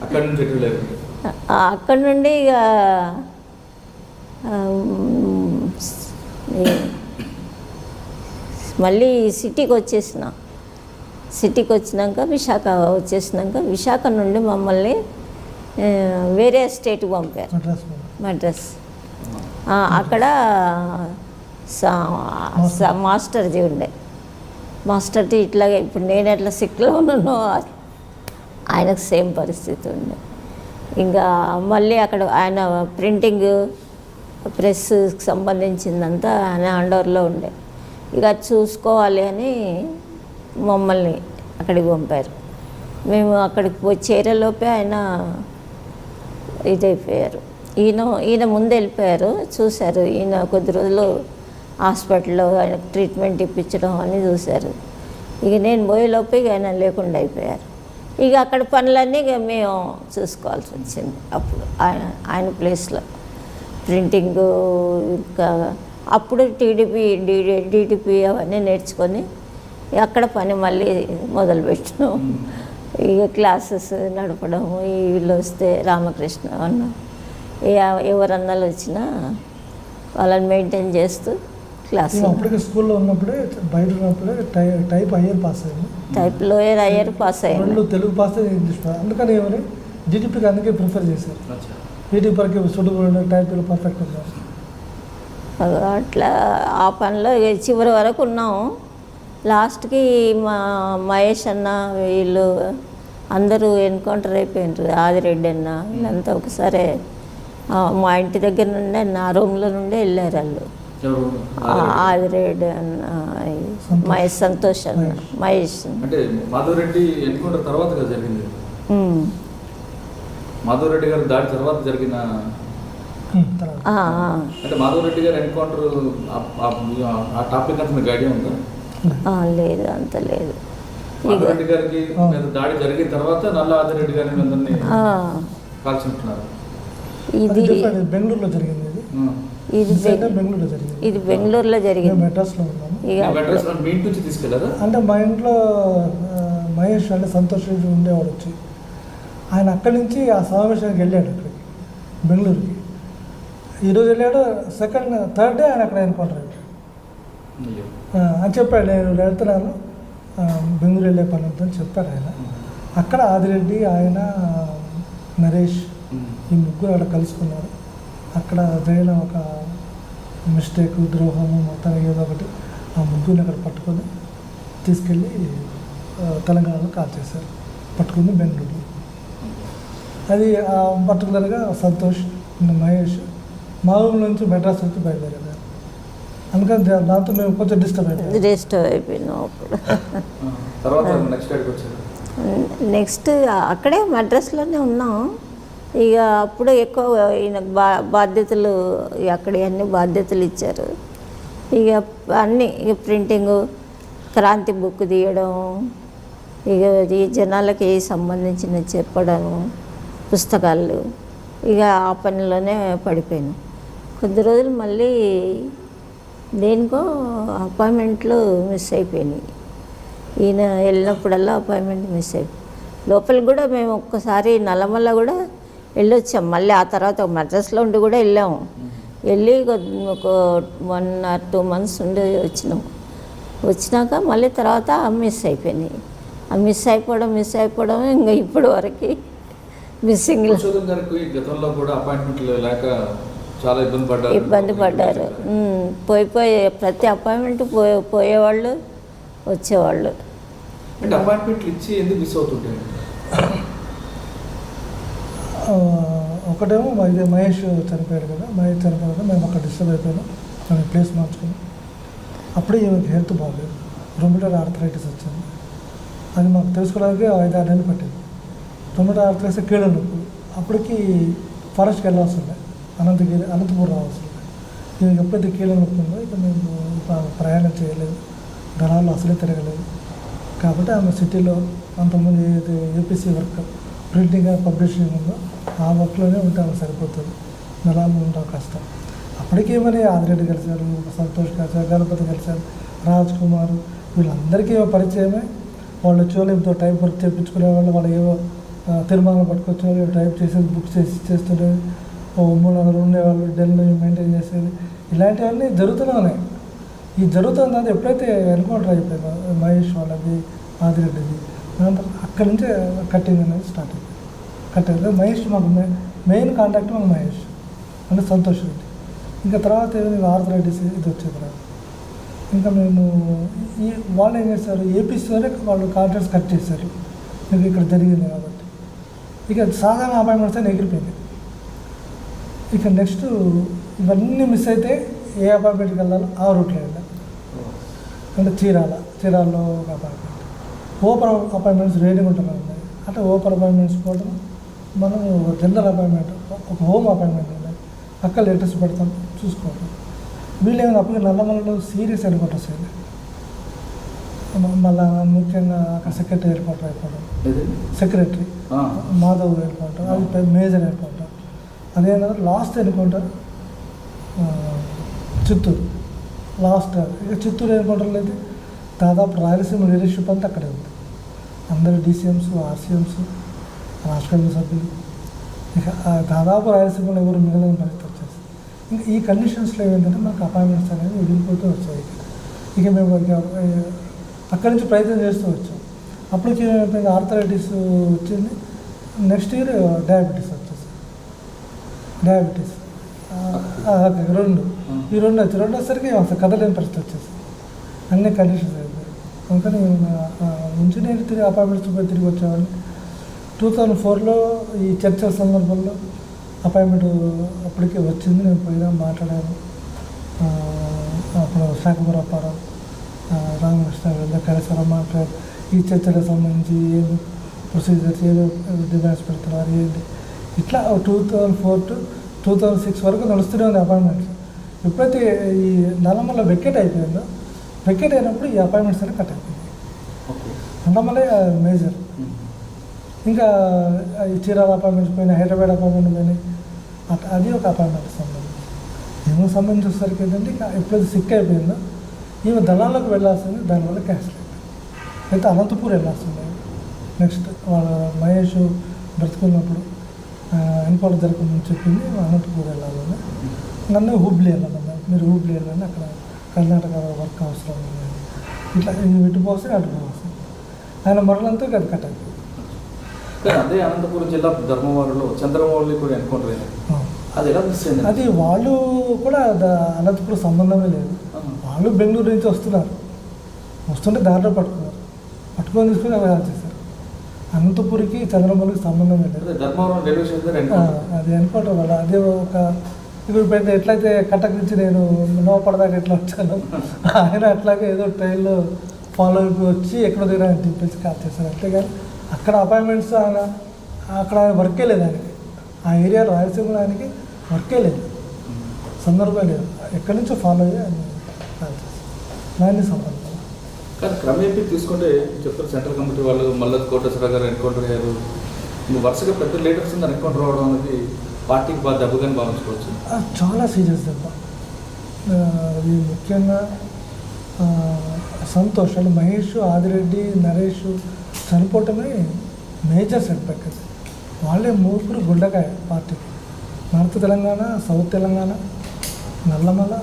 అక్కడ నుండి ఇక మళ్ళీ సిటీకి వచ్చినాక విశాఖ నుండి మమ్మల్ని వేరే స్టేట్కి పంపారు, మద్రాస్. అక్కడ మాస్టర్జీ ఉండే, మాస్టర్జీ ఇట్లాగే ఇప్పుడు నేను ఎట్లా సిక్లో ఉన్నానో ఆయనకు సేమ్ పరిస్థితి ఉండే. ఇంకా మళ్ళీ అక్కడ ఆయన ప్రింటింగ్ ప్రెస్కి సంబంధించిందంతా ఆయన హ్యాండోవర్లో ఉండే. ఇక చూసుకోవాలి అని మమ్మల్ని అక్కడికి పంపారు. మేము అక్కడికి పోయి చేరేలోపే ఆయన ఇదైపోయారు. ఈయన ముందు వెళ్ళిపోయారు, చూశారు. ఈయన కొద్ది రోజులు హాస్పిటల్లో ఆయనకు ట్రీట్మెంట్ ఇప్పించడం అన్నీ చూశారు. ఇక నేను పోయేలోపు ఇక ఆయన లేకుండా అయిపోయారు. ఇక అక్కడ పనులన్నీ ఇక మేము చూసుకోవాల్సి వచ్చింది. అప్పుడు ఆయన ప్లేస్లో ప్రింటింగ్, ఇంకా అప్పుడు డీటీపీ అవన్నీ నేర్చుకొని అక్కడ పని మళ్ళీ మొదలుపెట్టినాం. ఇక క్లాసెస్ నడపడం, వీళ్ళు వస్తే రామకృష్ణ అన్న ఎవరన్నాళ్ళు వచ్చినా వాళ్ళని మెయింటైన్ చేస్తూ క్లాస్. అప్పటికి స్కూల్లో ఉన్నప్పుడే బయట ఉన్నప్పుడే టైప్ అయ్యారు పాస్ అయ్యింది. టైప్ లోయర్ అయ్యారు పాస్ అయ్యారు. రెండు తెలుగు పాస్ ఇంగ్లీష్ పాస్. అందుకని ఏమని జీటీపీకి అందుకే ప్రిఫర్ చేశారు. జీటీపీకి సూటబుల్ టైప్లో పర్ఫెక్ట్ ఉన్నారు. అట్లా ఆ పనిలో చివరి వరకు ఉన్నాము. లాస్ట్కి మా మహేష్ అన్న వీళ్ళు అందరూ ఎన్కౌంటర్ అయిపోయినారు. ఆదిరెడ్డి అన్న వీళ్ళంతా ఒకసారి మా ఇంటి దగ్గర నుండే నా రూమ్లో నుండే వెళ్ళారు వాళ్ళు. ఆదిరెడ్డి అన్న, మహేష్, సంతోష్ అన్న, మహేష్. అంటే మాధవరెడ్డి ఎన్కౌంటర్ తర్వాత జరిగింది. మాధవరెడ్డి గారు దాడి తర్వాత జరిగిన అంటే మాధవరెడ్డి గారు ఎన్కౌంటర్ ఆ టాపిక్ అంతా మీకు ఐడియా ఉందా? లేదు, అంత లేదు. మాధవరెడ్డి గారికి దాడి జరిగిన తర్వాత నల్ల ఆదిరెడ్డి గారిని అందరినీ కాల్చుంటున్నారు. ఇది బెంగళూరులో జరిగింది. ఇది బెంగళూరులో జరిగింది. మెడ్రాస్లో ఉన్నాము. మీ ఇంటి నుంచి తీసుకెళ్లారా? అంటే మా ఇంట్లో మహేష్ అంటే సంతోష్ ఉండేవాడు వచ్చి, ఆయన అక్కడి నుంచి ఆ సమావేశానికి వెళ్ళాడు అక్కడికి బెంగళూరుకి. ఈరోజు వెళ్ళాడు, థర్డ్ డే ఆయన అక్కడ ఎన్కౌంటర్ అయ్యాడు అని చెప్పాడు. నేను వెళ్తున్నాను, బెంగళూరు వెళ్ళే పని ఉందని చెప్పాడు ఆయన. అక్కడ ఆదిరెడ్డి, ఆయన, నరేష్ ఈ ముగ్గురు అక్కడ కలుసుకున్నారు. అక్కడ జరిగిన ఒక మిస్టేక్, ద్రోహము, మొత్తం ఏదో ఒకటి ఆ ముగ్గురిని అక్కడ పట్టుకొని తీసుకెళ్ళి తెలంగాణలో కాల్ చేశారు. పట్టుకుంది బెంగళూరు. అది పర్టికులర్గా సంతోష్, మహేష్ మా ఊరు నుంచి మెడ్రాస్ వచ్చి బయలుదేరారు. అందుకని దాంతో మేము కొంచెం డిస్టర్బ్ అయిపోయినాం. నెక్స్ట్ అక్కడే మద్రాసులోనే ఉన్నాం. ఇక అప్పుడు ఎక్కువ ఈయనకు బాధ్యతలు, అక్కడ అన్ని బాధ్యతలు ఇచ్చారు. ఇక అన్నీ ఇక ప్రింటింగు, క్రాంతి బుక్ తీయడం, ఇక ఈ జనాలకి సంబంధించిన చెప్పడం, పుస్తకాలు, ఇక ఆ పనిలోనే పడిపోయాను. కొద్ది రోజులు మళ్ళీ దేనికో అపాయింట్మెంట్లు మిస్ అయిపోయినాయి. ఈయన వెళ్ళినప్పుడల్లా అపాయింట్మెంట్ మిస్ అయిపోయి లోపలికి కూడా మేము ఒక్కసారి నల్లమల్ల కూడా వెళ్ళొచ్చాం. మళ్ళీ ఆ తర్వాత మద్రాసులో ఉండి కూడా వెళ్ళాము. వెళ్ళి ఒక 1 or 2 months ఉండి వచ్చినాక మళ్ళీ తర్వాత మిస్ అయిపోయినాయి. ఆ మిస్ అయిపోవడం ఇంకా ఇప్పటి వరకు మిస్సింగ్. గతంలో కూడా అపాయింట్మెంట్లు లేక చాలా ఇబ్బంది పడ్డారు. పోయి ప్రతి అపాయింట్మెంట్ పోయేవాళ్ళు, వచ్చేవాళ్ళు. అపాయింట్మెంట్లు ఇచ్చి ఎందుకు మిస్ అవుతుంటాయి? ఒకటేమో ఇదే మహేష్ చనిపోయాడు కదా, మహేష్ చనిపోయాడు కదా, మేము అక్కడ డిస్టర్బ్ అయిపోయాం. మేము ప్లేస్ మార్చుకున్నాం. అప్పుడే ఈమెకి హెల్త్ బాగలేదు, రొమటైడ్ ఆర్థరైటిస్ వచ్చింది. అది మాకు తెలుసుకోవడానికి 5-6 నెలలు పట్టింది. రొమటైడ్ ఆర్థరైటిస్ కీళ్ళ నొప్పి. అప్పటికి ఫారెస్ట్కి వెళ్ళాల్సి ఉండే, అనంతపూర్ రావాల్సి ఉండే. ఈమెకి ఎప్పుడైతే కీళ్ళ నొప్పి ఉందో ఇక మేము ప్రయాణం చేయలేదు, దళాల్లో అసలే తిరగలేదు. కాబట్టి ఆమె సిటీలో అంతకుముందు ఏదైతే APC work, printing and publishing ఉందో ఆ వర్క్లోనే ఉంటాము, సరిపోతుంది. నెలలు ఉంటాం కష్టం. అప్పటికేమని ఆదిరెడ్డి కలిశారు, సంతోష్ కలిశారు, గణపతి కలిశారు, రాజ్ కుమార్, వీళ్ళందరికీ పరిచయమే. వాళ్ళు వచ్చేవాళ్ళు టైప్ వర్క్ చేయించుకునేవాళ్ళు. వాళ్ళు ఏవో తీర్మానం పట్టుకొచ్చేవాళ్ళు, టైప్ చేసేది, బుక్స్ చేస్తుండేది. 3 ఉండేవాళ్ళు, డెల్ మెయింటైన్ చేసేది. ఇలాంటివన్నీ జరుగుతూనే ఉన్నాయి. ఈ జరుగుతుంది ఎప్పుడైతే ఎన్కౌంటర్ అయిపోయిందో మహేష్ వాళ్ళది, ఆదిరెడ్డిది, అక్కడి నుంచే కట్టింగ్ అనేది స్టార్ట్ అయింది. కట్టింది మహేష్ మాకు మెయిన్ కాంటాక్ట్ మాకు మహేష్ అంటే సంతోష్ రెడ్డి. ఇంకా తర్వాత ఏమైనా ఆర్థరైటిస్ ఇది వచ్చే తర్వాత ఇంకా మేము వాళ్ళు ఏం చేస్తారు, ఏపీసీలోనే వాళ్ళు కాంట్రాక్ట్స్ కట్ చేశారు. మీకు ఇక్కడ జరిగింది కాబట్టి ఇక సాధారణ అపాయింట్మెంట్స్ అని ఎగిరిపోయింది. ఇక నెక్స్ట్ ఇవన్నీ మిస్ అయితే ఏ అపాయింట్మెంట్కి వెళ్ళాలో ఆ రూట్లో వెళ్ళాలి. అంటే చీరాలలో ఒక అపాయింట్మెంట్, ఓపెన్ అపాయింట్మెంట్స్ రేటింగ్ ఉంటున్నాయి. అంటే ఓపెన్ అపాయింట్మెంట్స్ పోవడం, మనం జనరల్ అపాయింట్మెంట్, ఒక హోమ్ అపాయింట్మెంట్ ఉన్నాయి. అక్కడ లేటెస్ట్ పెడతాం, చూసుకోవడం. వీళ్ళు ఏమైనా అప్పుడు నల్లమలలో సీరియస్ ఎన్కౌంటర్స్ అయింది. మళ్ళా ముఖ్యంగా అక్కడ సెక్రటరీ ఎన్కౌంటర్ అయిపోవడం, సెక్రటరీ మాధవ్ ఎన్కౌంటర్, అది మేజర్ ఎన్కౌంటర్. అదేంటంటే లాస్ట్ ఎన్కౌంటర్ చిత్తూరు లాస్ట్. ఇక చిత్తూరు ఎన్కౌంటర్లో అయితే దాదాపు రాయలసీమ లీడర్షిప్ అంతా అక్కడే ఉంది. అందరు డీసీఎంస్, ఆర్సీఎంస్, రాష్ట్ర కమిటీ సభ్యులు, ఇక దాదాపు రాయలసీమలో ఎవరు మిగిలిన పరిస్థితి వచ్చేసి ఇంకా ఈ కండిషన్స్లో ఏంటంటే మనకు అపాయింట్మెంట్స్ అనేది వెళ్ళిపోతూ వచ్చాయి. ఇక మేము అక్కడి నుంచి ప్రయత్నం చేస్తూ వచ్చాం. అప్పటికి ఏమైపోయింది, ఆర్థరైటిస్ వచ్చింది. నెక్స్ట్ ఇయర్ డయాబెటీస్ వచ్చేసి డయాబెటీస్ ఈ రెండు వచ్చేసరికి అసలు కదలేని పరిస్థితి వచ్చేసి అన్ని కండిషన్స్ అయిపోయాయి. అందుకని నుంచి నేను తిరిగి అపాయింట్మెంట్స్ పోయి తిరిగి వచ్చేవాడిని. 2004లో ఈ చర్చల సందర్భంలో అపాయింట్మెంట్ అప్పటికే వచ్చింది. నేను పోయినా మాట్లాడాను. అప్పుడు శాఖపుర అప్పారావు, రామకృష్ణ వీళ్ళ కలిసి మాట్లాడారు. ఈ చర్చలకు సంబంధించి ఏది ప్రొసీజర్స్, ఏదో డిమాండ్స్ పెడుతున్నారు ఏంటి, ఇట్లా 2004 to 2006 వరకు నడుస్తూనే ఉంది అపాయింట్మెంట్స్. ఎప్పుడైతే ఈ నల్లమల్ల వెకెట్ అయిపోయిందో, వెకెట్ అయినప్పుడు ఈ అపాయింట్మెంట్స్ అనేవి కట్ అయిపోయింది. నల్లమల్లే మేజర్. ఇంకా ఈ చీరాల అపాయింట్మెంట్స్ పోయినాయి, హైదరాబాద్ అపాయింట్మెంట్ పోయినాయి. అది ఒక అపాయింట్మెంట్ సంబంధించి. ఏమో సంబంధించి వచ్చేసరికి ఏంటంటే ఇక ఎప్పుడైతే సిక్ అయిపోయిందో ఈమె దళాల్లోకి వెళ్ళాల్సింది, దానివల్ల క్యాన్సిల్ అయిపోయింది. అయితే అనంతపూర్ వెళ్ళాల్సింది. నెక్స్ట్ వాళ్ళ మహేష్ బ్రతుకున్నప్పుడు ఎన్కౌంటర్ జరగకముందు చెప్పింది అనంతపూర్ వెళ్ళాలని. నన్ను హుబ్లీ వెళ్ళాలన్నారు. మీరు హుబ్లీ వెళ్ళాలని, అక్కడ కర్ణాటక వర్క్ అవసరం ఉంది. ఇట్లా ఇటు పోస్తే అటు పోవచ్చు. ఆయన మరణంతో అది కట్ అయిపోయింది. అదే అనంతపురం జిల్లా ధర్మవరంలో చంద్రమౌళి కూడా ఎన్కౌంటర్ అయింది. అది ఎలా మిస్ అయింది? అది వాళ్ళు కూడా అనంతపురం సంబంధమే లేదు. వాళ్ళు బెంగళూరు నుంచి వస్తుంటే దారిలో పట్టుకొని తీసుకుని అవి చేశారు. అనంతపురికి చంద్రమౌళికి సంబంధమే లేదు. ధర్మవరం అది ఎన్కౌంటర్ వల్ల అదే ఒక ఇప్పుడు పెద్ద ఎట్లయితే కట్టకు నుంచి నేను లోపడదాకా ఎట్లా వచ్చాను, ఆయన అట్లాగే ఏదో ట్రైన్లో ఫాలో అయిపోయి వచ్చి ఎక్కడో దగ్గర ఆయన దింపేసి కాల్ చేశారు. అంతేగాని అక్కడ అపాయింట్మెంట్స్ ఆయన అక్కడ వర్కే లేదు. ఆయనకి ఆ ఏరియా రాయలసీమలో ఆయనకి వర్కే లేదు, సందర్భం లేదు. ఎక్కడి నుంచో ఫాలో అయ్యి ఆయన కాల్ చేశారు. దాన్ని సంబంధం కానీ క్రమేపీ తీసుకుంటే చెప్తారు సెంట్రల్ కమిటీ వాళ్ళు మల్లత్ కోటేశ్వర గారు ఎన్కౌంటర్ అయ్యారు. వరుసగా పెద్ద లీడర్స్ ఎన్కౌంటర్ అవ్వడం అనేది పార్టీకి బాగా దెబ్బగానే భావించుకోవచ్చు. చాలా సీరియస్ దెబ్బ. అది ముఖ్యంగా సంతోష్ అంటే మహేష్, ఆదిరెడ్డి, నరేష్ చనిపోవటమే మేజర్ సెట్ బ్యాక్. వాళ్ళే మూర్ఖులు గుండకాయ పార్టీకి. నార్త్ తెలంగాణ, సౌత్ తెలంగాణ, నల్లమల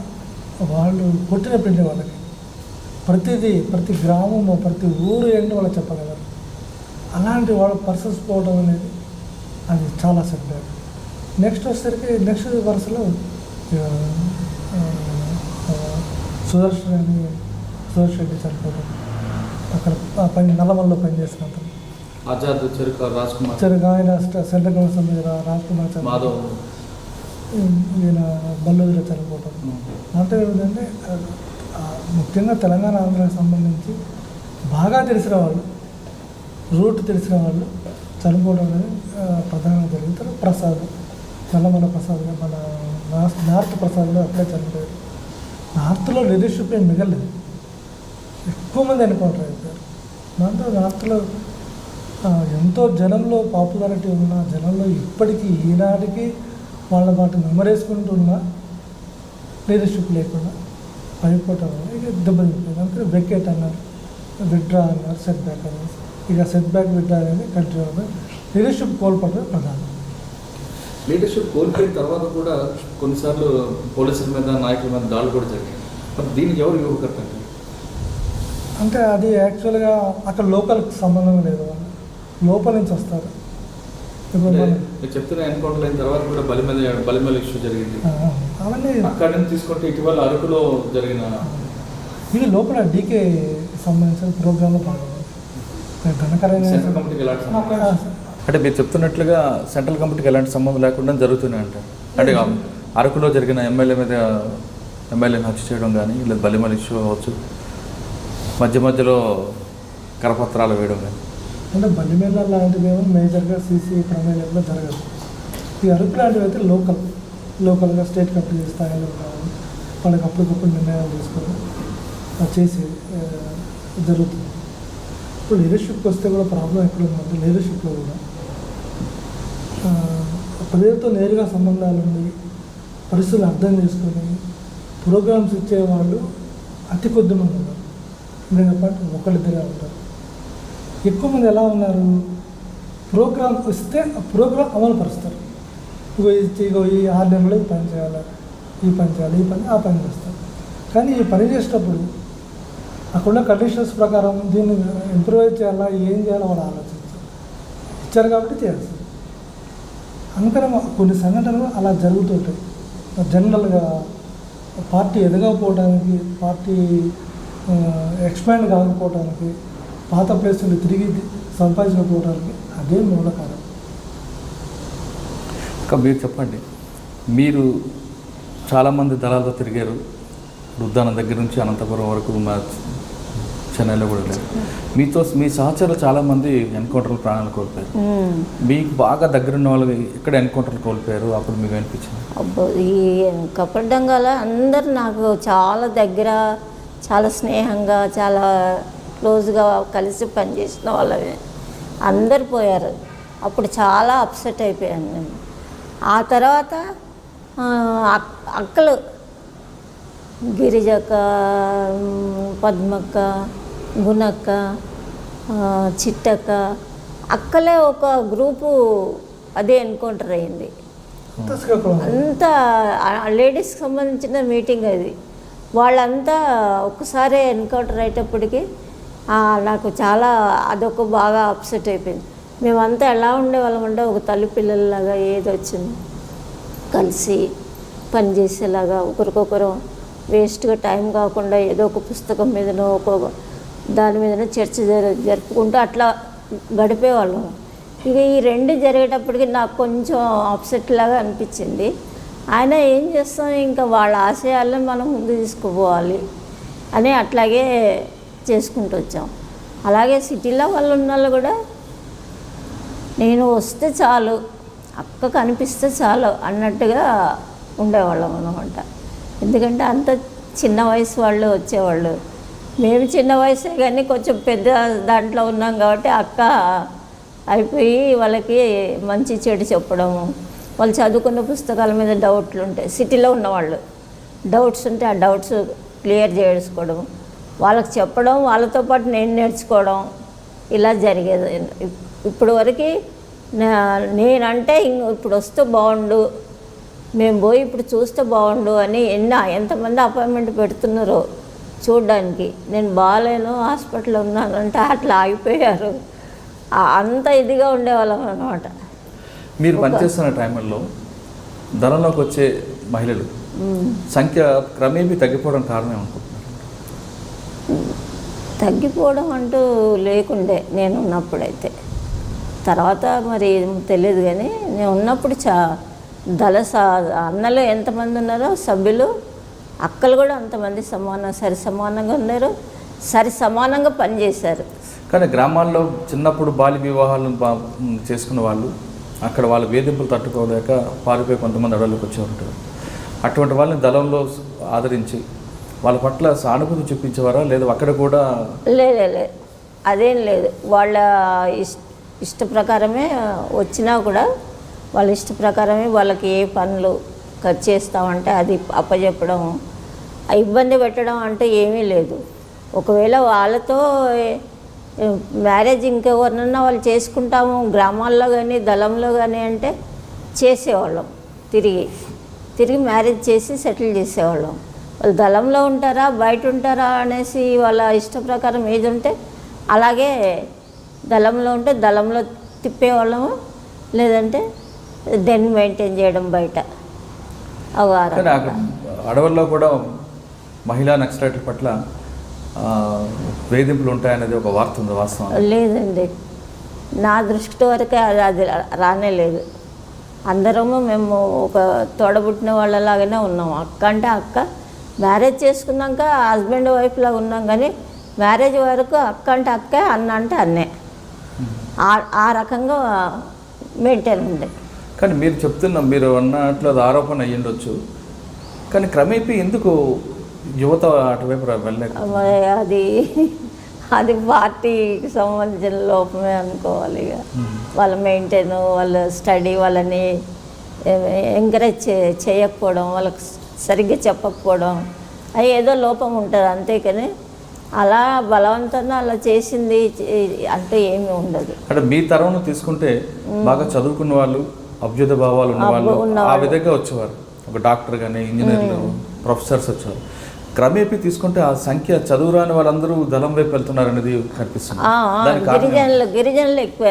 వాళ్ళు కొట్టిన పిండి వాళ్ళకి. ప్రతి గ్రామము, ప్రతి ఊరు ఏంటి వాళ్ళు చెప్పగలరు. అలాంటి వాళ్ళ పర్సన్స్ పోవడం అనేది అది చాలా సెట్ బ్యాక్. నెక్స్ట్ వచ్చేసరికి నెక్స్ట్ వరుసలో సుదర్శన్ రెడ్డి చనిపోవడం. అక్కడ నల్లమల్లో పనిచేసిన అతను ఆజాద్ రాజ్కుమార్, ఆయన సెంట్రల్ గవర్నమెంట్ సభ్యులు రాజ్కుమార్ మాధవ్, ఈయన బల్లూరిలో చనిపోవడం. అంటే ఏంటంటే ముఖ్యంగా తెలంగాణ, ఆంధ్రాకి సంబంధించి బాగా తెలిసిన వాళ్ళు, రూట్ తెలిసిన వాళ్ళు చనిపోవడం అనేది ప్రధానంగా జరిగింది. ప్రసాద్, నల్లమల ప్రసాద్, మన నార్త్ ప్రసాద్లో అప్పుడే చనిపోయారు. నార్త్లో లీడర్షిప్ ఏం మిగలేదు, ఎక్కువ మంది ఎన్కౌంటర్ అయిపోయారు. దాంతో నార్త్లో ఎంతో జనంలో పాపులారిటీ ఉన్న జనంలో ఇప్పటికీ ఈనాటికి వాళ్ళ మాట మెమరేసుకుంటున్న లీడర్షిప్ లేకుండా అయిపోవటం వల్ల ఇక దెబ్బతింటుంది. అందుకని వెకెట్ అన్నారు, విత్డ్రా అన్నారు, సెట్ బ్యాక్ అన్నారు. ఇక సెట్ బ్యాక్ విత్డ్రా అనేది కంటిన్యూ అవుతుంది. లీడర్షిప్ కోల్పోవడం ప్రధానం. లీడర్షిప్ కోల్పోయిన తర్వాత కూడా కొన్నిసార్లు పోలీసుల మీద, నాయకుల మీద దాడులు కూడా జరిగాయి. మరి దీనికి ఎవరు యువకర్త అంటే అది యాక్చువల్గా అక్కడ లోకల్కి సంబంధం లేదు, వాళ్ళు లోపల నుంచి వస్తారు. ఇప్పుడు మీరు చెప్తున్న ఎన్కౌంటర్ అయిన తర్వాత కూడా బలిమేల ఇష్యూ జరిగింది. అవన్నీ అక్కడి నుంచి తీసుకుంటే ఇటీవల అరకులో జరిగిన ఇది లోపల డీకే సంబంధించిన ప్రోగ్రాంలో భాగంగా సెంట్రల్ కమిటీకి అంటే మీరు చెప్తున్నట్లుగా సెంట్రల్ కమిటీకి ఎలాంటి సంబంధం లేకుండా జరుగుతున్నాయి అంటే అరకులో జరిగిన ఎమ్మెల్యేని హత్య చేయడం కానీ, లేదా బలిమేల ఇష్యూ అవ్వచ్చు, మధ్యలో కరపత్రాలు వేయడం కానీ. అంటే బలిమేల లాంటివి ఏమో మేజర్గా సీసీ ప్రమేయంలో జరగదు. ఈ అరకు లాంటివి అయితే లోకల్గా స్టేట్ కమిటీ స్థాయిలో కావాలి. వాళ్ళకి అప్పటికప్పుడు నిర్ణయాలు తీసుకొని చేసి జరుగుతుంది. ఇప్పుడు లీడర్షిప్కి వస్తే కూడా ప్రాబ్లం ఎక్కడ ఉందంటే లీడర్షిప్లో కూడా ప్రజలతో నేరుగా సంబంధాలు ఉండి పరిస్థితులు అర్థం చేసుకొని ప్రోగ్రామ్స్ ఇచ్చేవాళ్ళు అతి కొద్ది మంది ఉన్నారు. ఎందుకంటే ఒకళ్ళిద్దరే ఉంటారు. ఎక్కువ మంది ఎలా ఉన్నారు, ప్రోగ్రామ్ ఇస్తే ఆ ప్రోగ్రామ్ అమలు పరుస్తారు. ఇగో ఈ 6 నెలలు ఈ పని చేయాలి, ఈ పని చేయాలి, ఈ పని ఆ పని చేస్తారు. కానీ ఈ పని చేసేటప్పుడు అక్కడున్న కండిషన్స్ ప్రకారం దీన్ని ఇంప్రూవైజ్ చేయాలా, ఏం చేయాలో వాళ్ళు ఆలోచించారు. ఇచ్చారు కాబట్టి చేయాల్సింది. అందుకని కొన్ని సంఘటనలు అలా జరుగుతుంటాయి. జనరల్గా పార్టీ ఎదగకపోవడానికి, పార్టీ ఎక్స్పాండ్ కాకపోవడానికి, పాత ప్లేసులు తిరిగి సంపాదించకపోవడానికి అదే మూల కారణం. ఇంకా మీరు చెప్పండి, మీరు చాలామంది దళాలతో తిరిగారు. రుద్దానం దగ్గర నుంచి అనంతపురం వరకు మా చెన్నైలో కూడా లేదు. మీ సహచరులు చాలామంది ఎన్కౌంటర్లు ప్రాణాలు కోల్పోయారు. మీకు బాగా దగ్గరున్న వాళ్ళు ఎక్కడ ఎన్కౌంటర్లు కోల్పోయారు, అప్పుడు మీకు అనిపించింది? అబ్బో, ఈ కపడ్డంగాల అందరు నాకు చాలా దగ్గర, చాలా స్నేహంగా, చాలా క్లోజ్గా కలిసి పనిచేసిన వాళ్ళమే అందరు పోయారు. అప్పుడు చాలా అప్సెట్ అయిపోయాను నేను. ఆ తర్వాత అక్కలు గిరిజక్క, పద్మక్క, గుణక్క, చిట్టక్క, అక్కలే ఒక గ్రూపు అదే ఎన్కౌంటర్ అయింది. అంతా లేడీస్కి సంబంధించిన మీటింగ్ అది. వాళ్ళంతా ఒక్కసారి ఎన్కౌంటర్ అయ్యేటప్పటికి నాకు చాలా అదొక బాగా అప్సెట్ అయిపోయింది. మేమంతా ఎలా ఉండేవాళ్ళం అంటే ఒక తల్లి పిల్లల్లాగా ఏది వచ్చింది కలిసి పనిచేసేలాగా, ఒకరికొకరు వేస్ట్గా టైం కాకుండా ఏదో ఒక పుస్తకం మీదనో దాని మీదనో చర్చ జరుపుకుంటూ అట్లా గడిపేవాళ్ళం. ఇక ఈ 2 జరిగేటప్పటికి నాకు కొంచెం అప్సెట్ లాగా అనిపించింది. ఆయన ఏం చేస్తాం, ఇంకా వాళ్ళ ఆశయాలను మనం ముందు తీసుకుపోవాలి అని అట్లాగే చేసుకుంటూ వచ్చాం. అలాగే సిటీలో వాళ్ళు ఉన్న వాళ్ళు కూడా నేను వస్తే చాలు, అక్క కనిపిస్తే చాలు అన్నట్టుగా ఉండేవాళ్ళం అన్నమాట. ఎందుకంటే అంత చిన్న వయసు వాళ్ళు వచ్చేవాళ్ళు. మేము చిన్న వయసే కానీ కొంచెం పెద్ద దాంట్లో ఉన్నాం కాబట్టి అక్క అయిపోయి వాళ్ళకి మంచి చెడు చెప్పడము, వాళ్ళు చదువుకున్న పుస్తకాల మీద డౌట్లు ఉంటాయి, సిటీలో ఉన్నవాళ్ళు డౌట్స్ ఉంటే ఆ డౌట్స్ క్లియర్ చేసుకోవడం, వాళ్ళకి చెప్పడం, వాళ్ళతో పాటు నేను నేర్చుకోవడం, ఇలా జరిగేది. ఇప్పుడు వరకు నేనంటే ఇప్పుడు వస్తే బాగుండు, మేము పోయి ఇప్పుడు చూస్తే బాగుండు అని ఎంతమంది అపాయింట్మెంట్ పెడుతున్నారో చూడడానికి. నేను బాగాలేను, హాస్పిటల్లో ఉన్నానంటే అట్లా ఆగిపోయారు. అంత ఇదిగా ఉండేవాళ్ళం అన్నమాట. మీరు పనిచేస్తున్న టైంలో ధరలోకి వచ్చే మహిళలు సంఖ్య క్రమేపీ తగ్గిపోవడం కారణం అనుకుంటున్నారు? తగ్గిపోవడం అంటూ లేకుండే నేను ఉన్నప్పుడైతే. తర్వాత మరి తెలియదు కానీ నేను ఉన్నప్పుడు అన్నలు ఎంతమంది ఉన్నారో సభ్యులు, అక్కలు కూడా అంతమంది సరి సమానంగా ఉన్నారు, సరి సమానంగా పనిచేశారు. కానీ గ్రామాల్లో చిన్నప్పుడు బాల్య వివాహాలను చేసుకున్న వాళ్ళు అక్కడ వాళ్ళ వేధింపులు తట్టుకోలేక పారిపోయి కొంతమంది అడవులకు వచ్చి ఉంటారు. అటువంటి వాళ్ళని దళంలో ఆదరించి వాళ్ళ పట్ల సానుభూతి చూపించేవారా, లేదా అక్కడ కూడా? లేదు, అదేం లేదు. వాళ్ళ ఇష్ట ప్రకారమే వచ్చినా కూడా వాళ్ళ ఇష్ట ప్రకారమే వాళ్ళకి ఏ పనులు చేస్తామంటే అది అప్పచెప్పడం, ఇబ్బంది పెట్టడం అంటే ఏమీ లేదు. ఒకవేళ వాళ్ళతో మ్యారేజ్ ఇంకెవరినన్నా వాళ్ళు చేసుకుంటాము గ్రామాల్లో కానీ దళంలో కానీ అంటే చేసేవాళ్ళం, తిరిగి మ్యారేజ్ చేసి సెటిల్ చేసేవాళ్ళం. వాళ్ళు దళంలో ఉంటారా బయట ఉంటారా అనేసి వాళ్ళ ఇష్ట ప్రకారం ఏది ఉంటే అలాగే దళంలో ఉంటే దళంలో తిప్పేవాళ్ళము, లేదంటే దెన్ మెయింటైన్ చేయడం బయట. అడవుల్లో కూడా మహిళా నక్సలైట్ల పట్ల వేధింపులు ఉంటాయనేది ఒక వార్త ఉంది, వాస్తవం? లేదండి, నా దృష్టి వరకే అది రానే లేదు. అందరము మేము ఒక తోడబుట్టిన వాళ్ళలాగానే ఉన్నాము. అక్క అంటే అక్క, మ్యారేజ్ చేసుకున్నాక హస్బెండ్ వైఫ్ లాగా ఉన్నాం, కానీ మ్యారేజ్ వరకు అక్క అంటే అక్కే, అన్న అంటే అన్నే, ఆ రకంగా మెయింటైన్ ఉంది. కానీ మీరు అన్నట్లు అది ఆరోపణ అయ్యుండొచ్చు. కానీ క్రమేపీ ఎందుకు యువత అటువైపు వెళ్ళలేక? మరి అది పార్టీకి సంబంధించిన లోపమే అనుకోవాలి. ఇక వాళ్ళ మెయింటైన్, వాళ్ళ స్టడీ, వాళ్ళని ఎంకరేజ్ చేయకపోవడం, వాళ్ళకి సరిగ్గా చెప్పకపోవడం, అది ఏదో లోపం ఉంటుంది. అంతేకాని అలా బలవంతంగా అలా చేసింది అంటూ ఏమీ ఉండదు. అంటే మీ తరం తీసుకుంటే బాగా చదువుకున్న వాళ్ళు, అభ్యుదయ భావాలు ఉన్న వాళ్ళు ఆ విధంగా వచ్చేవారు. ఒక డాక్టర్ కానీ, ఇంజనీర్లు, ప్రొఫెసర్స్ వచ్చేవారు. క్రమేపీ తీసుకుంటే ఆ సంఖ్య చదువు రాని వాళ్ళందరూ దళం వైపు వెళ్తున్నారు అనేది కనిపిస్తుంది. గిరిజనులు ఎక్కువ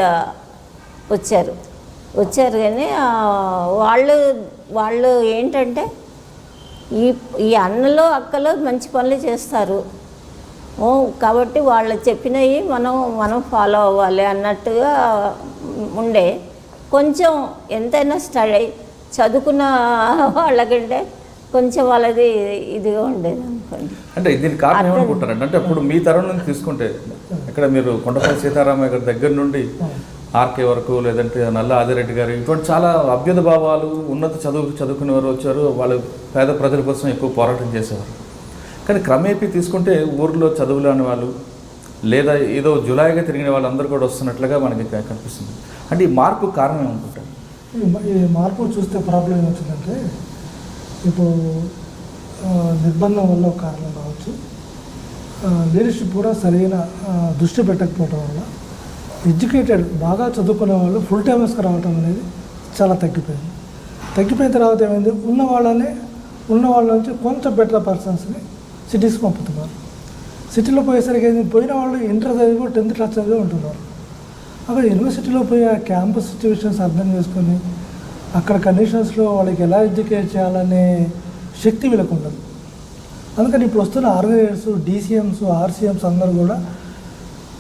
వచ్చారు కానీ వాళ్ళు ఏంటంటే ఈ అన్నలు అక్కలు మంచి పనులు చేస్తారు కాబట్టి వాళ్ళు చెప్పినవి మనం ఫాలో అవ్వాలి అన్నట్టుగా ఉండే. కొంచెం ఎంతైనా స్టడీ చదువుకున్న వాళ్ళకంటే కొంచెం వాళ్ళది ఇదిగా ఉండేది అనుకోండి. అంటే దీని కారణం ఏమనుకుంటారండి? అంటే ఇప్పుడు మీ తరం నుంచి తీసుకుంటే ఇక్కడ మీరు కొండపల్లి సీతారామయ్య గారి దగ్గర నుండి ఆర్కే వరకు, లేదంటే నల్ల ఆదిరెడ్డి గారు, ఇటువంటి చాలా అభ్యుదయ భావాలు, ఉన్నత చదువుకునే వారు వచ్చారు. వాళ్ళు పేద ప్రజల కోసం ఎక్కువ పోరాటం చేసేవారు. కానీ క్రమేపీ తీసుకుంటే ఊర్లో చదువులేని వాళ్ళు, లేదా ఏదో జులాయిగా తిరిగిన వాళ్ళందరూ కూడా వస్తున్నట్లుగా మనకి కనిపిస్తుంది. అంటే ఈ మార్పు కారణం ఏమనుకుంటారు? ఈ మార్పు చూస్తే ప్రాబ్లం ఏమవుతుందంటే, ఇప్పుడు నిర్బంధం వల్ల ఒక కారణం కావచ్చు, లీడర్షిప్ కూడా సరైన దృష్టి పెట్టకపోవడం వల్ల ఎడ్యుకేటెడ్ బాగా చదువుకునే వాళ్ళు ఫుల్ టైమర్స్కి రావటం అనేది చాలా తగ్గిపోయింది. తగ్గిపోయిన తర్వాత ఏమైంది, ఉన్న వాళ్ళ నుంచి కొంచెం బెటర్ పర్సన్స్ని సిటీస్కి పంపుతున్నారు. సిటీలో పోయేసరికి పోయిన వాళ్ళు ఇంటర్ చదివి 10th క్లాస్ చదివి ఉంటున్నారు. అక్కడ యూనివర్సిటీలో పోయి ఆ క్యాంపస్ సిచ్యువేషన్స్ అర్థం చేసుకొని అక్కడ కండిషన్స్లో వాళ్ళకి ఎలా ఎడ్యుకేట్ చేయాలనే శక్తి వీళ్ళకు ఉండదు. అందుకని ఇప్పుడు వస్తున్న ఆర్గనైజర్స్, డీసీఎంస్, ఆర్సీఎంస్ అందరూ కూడా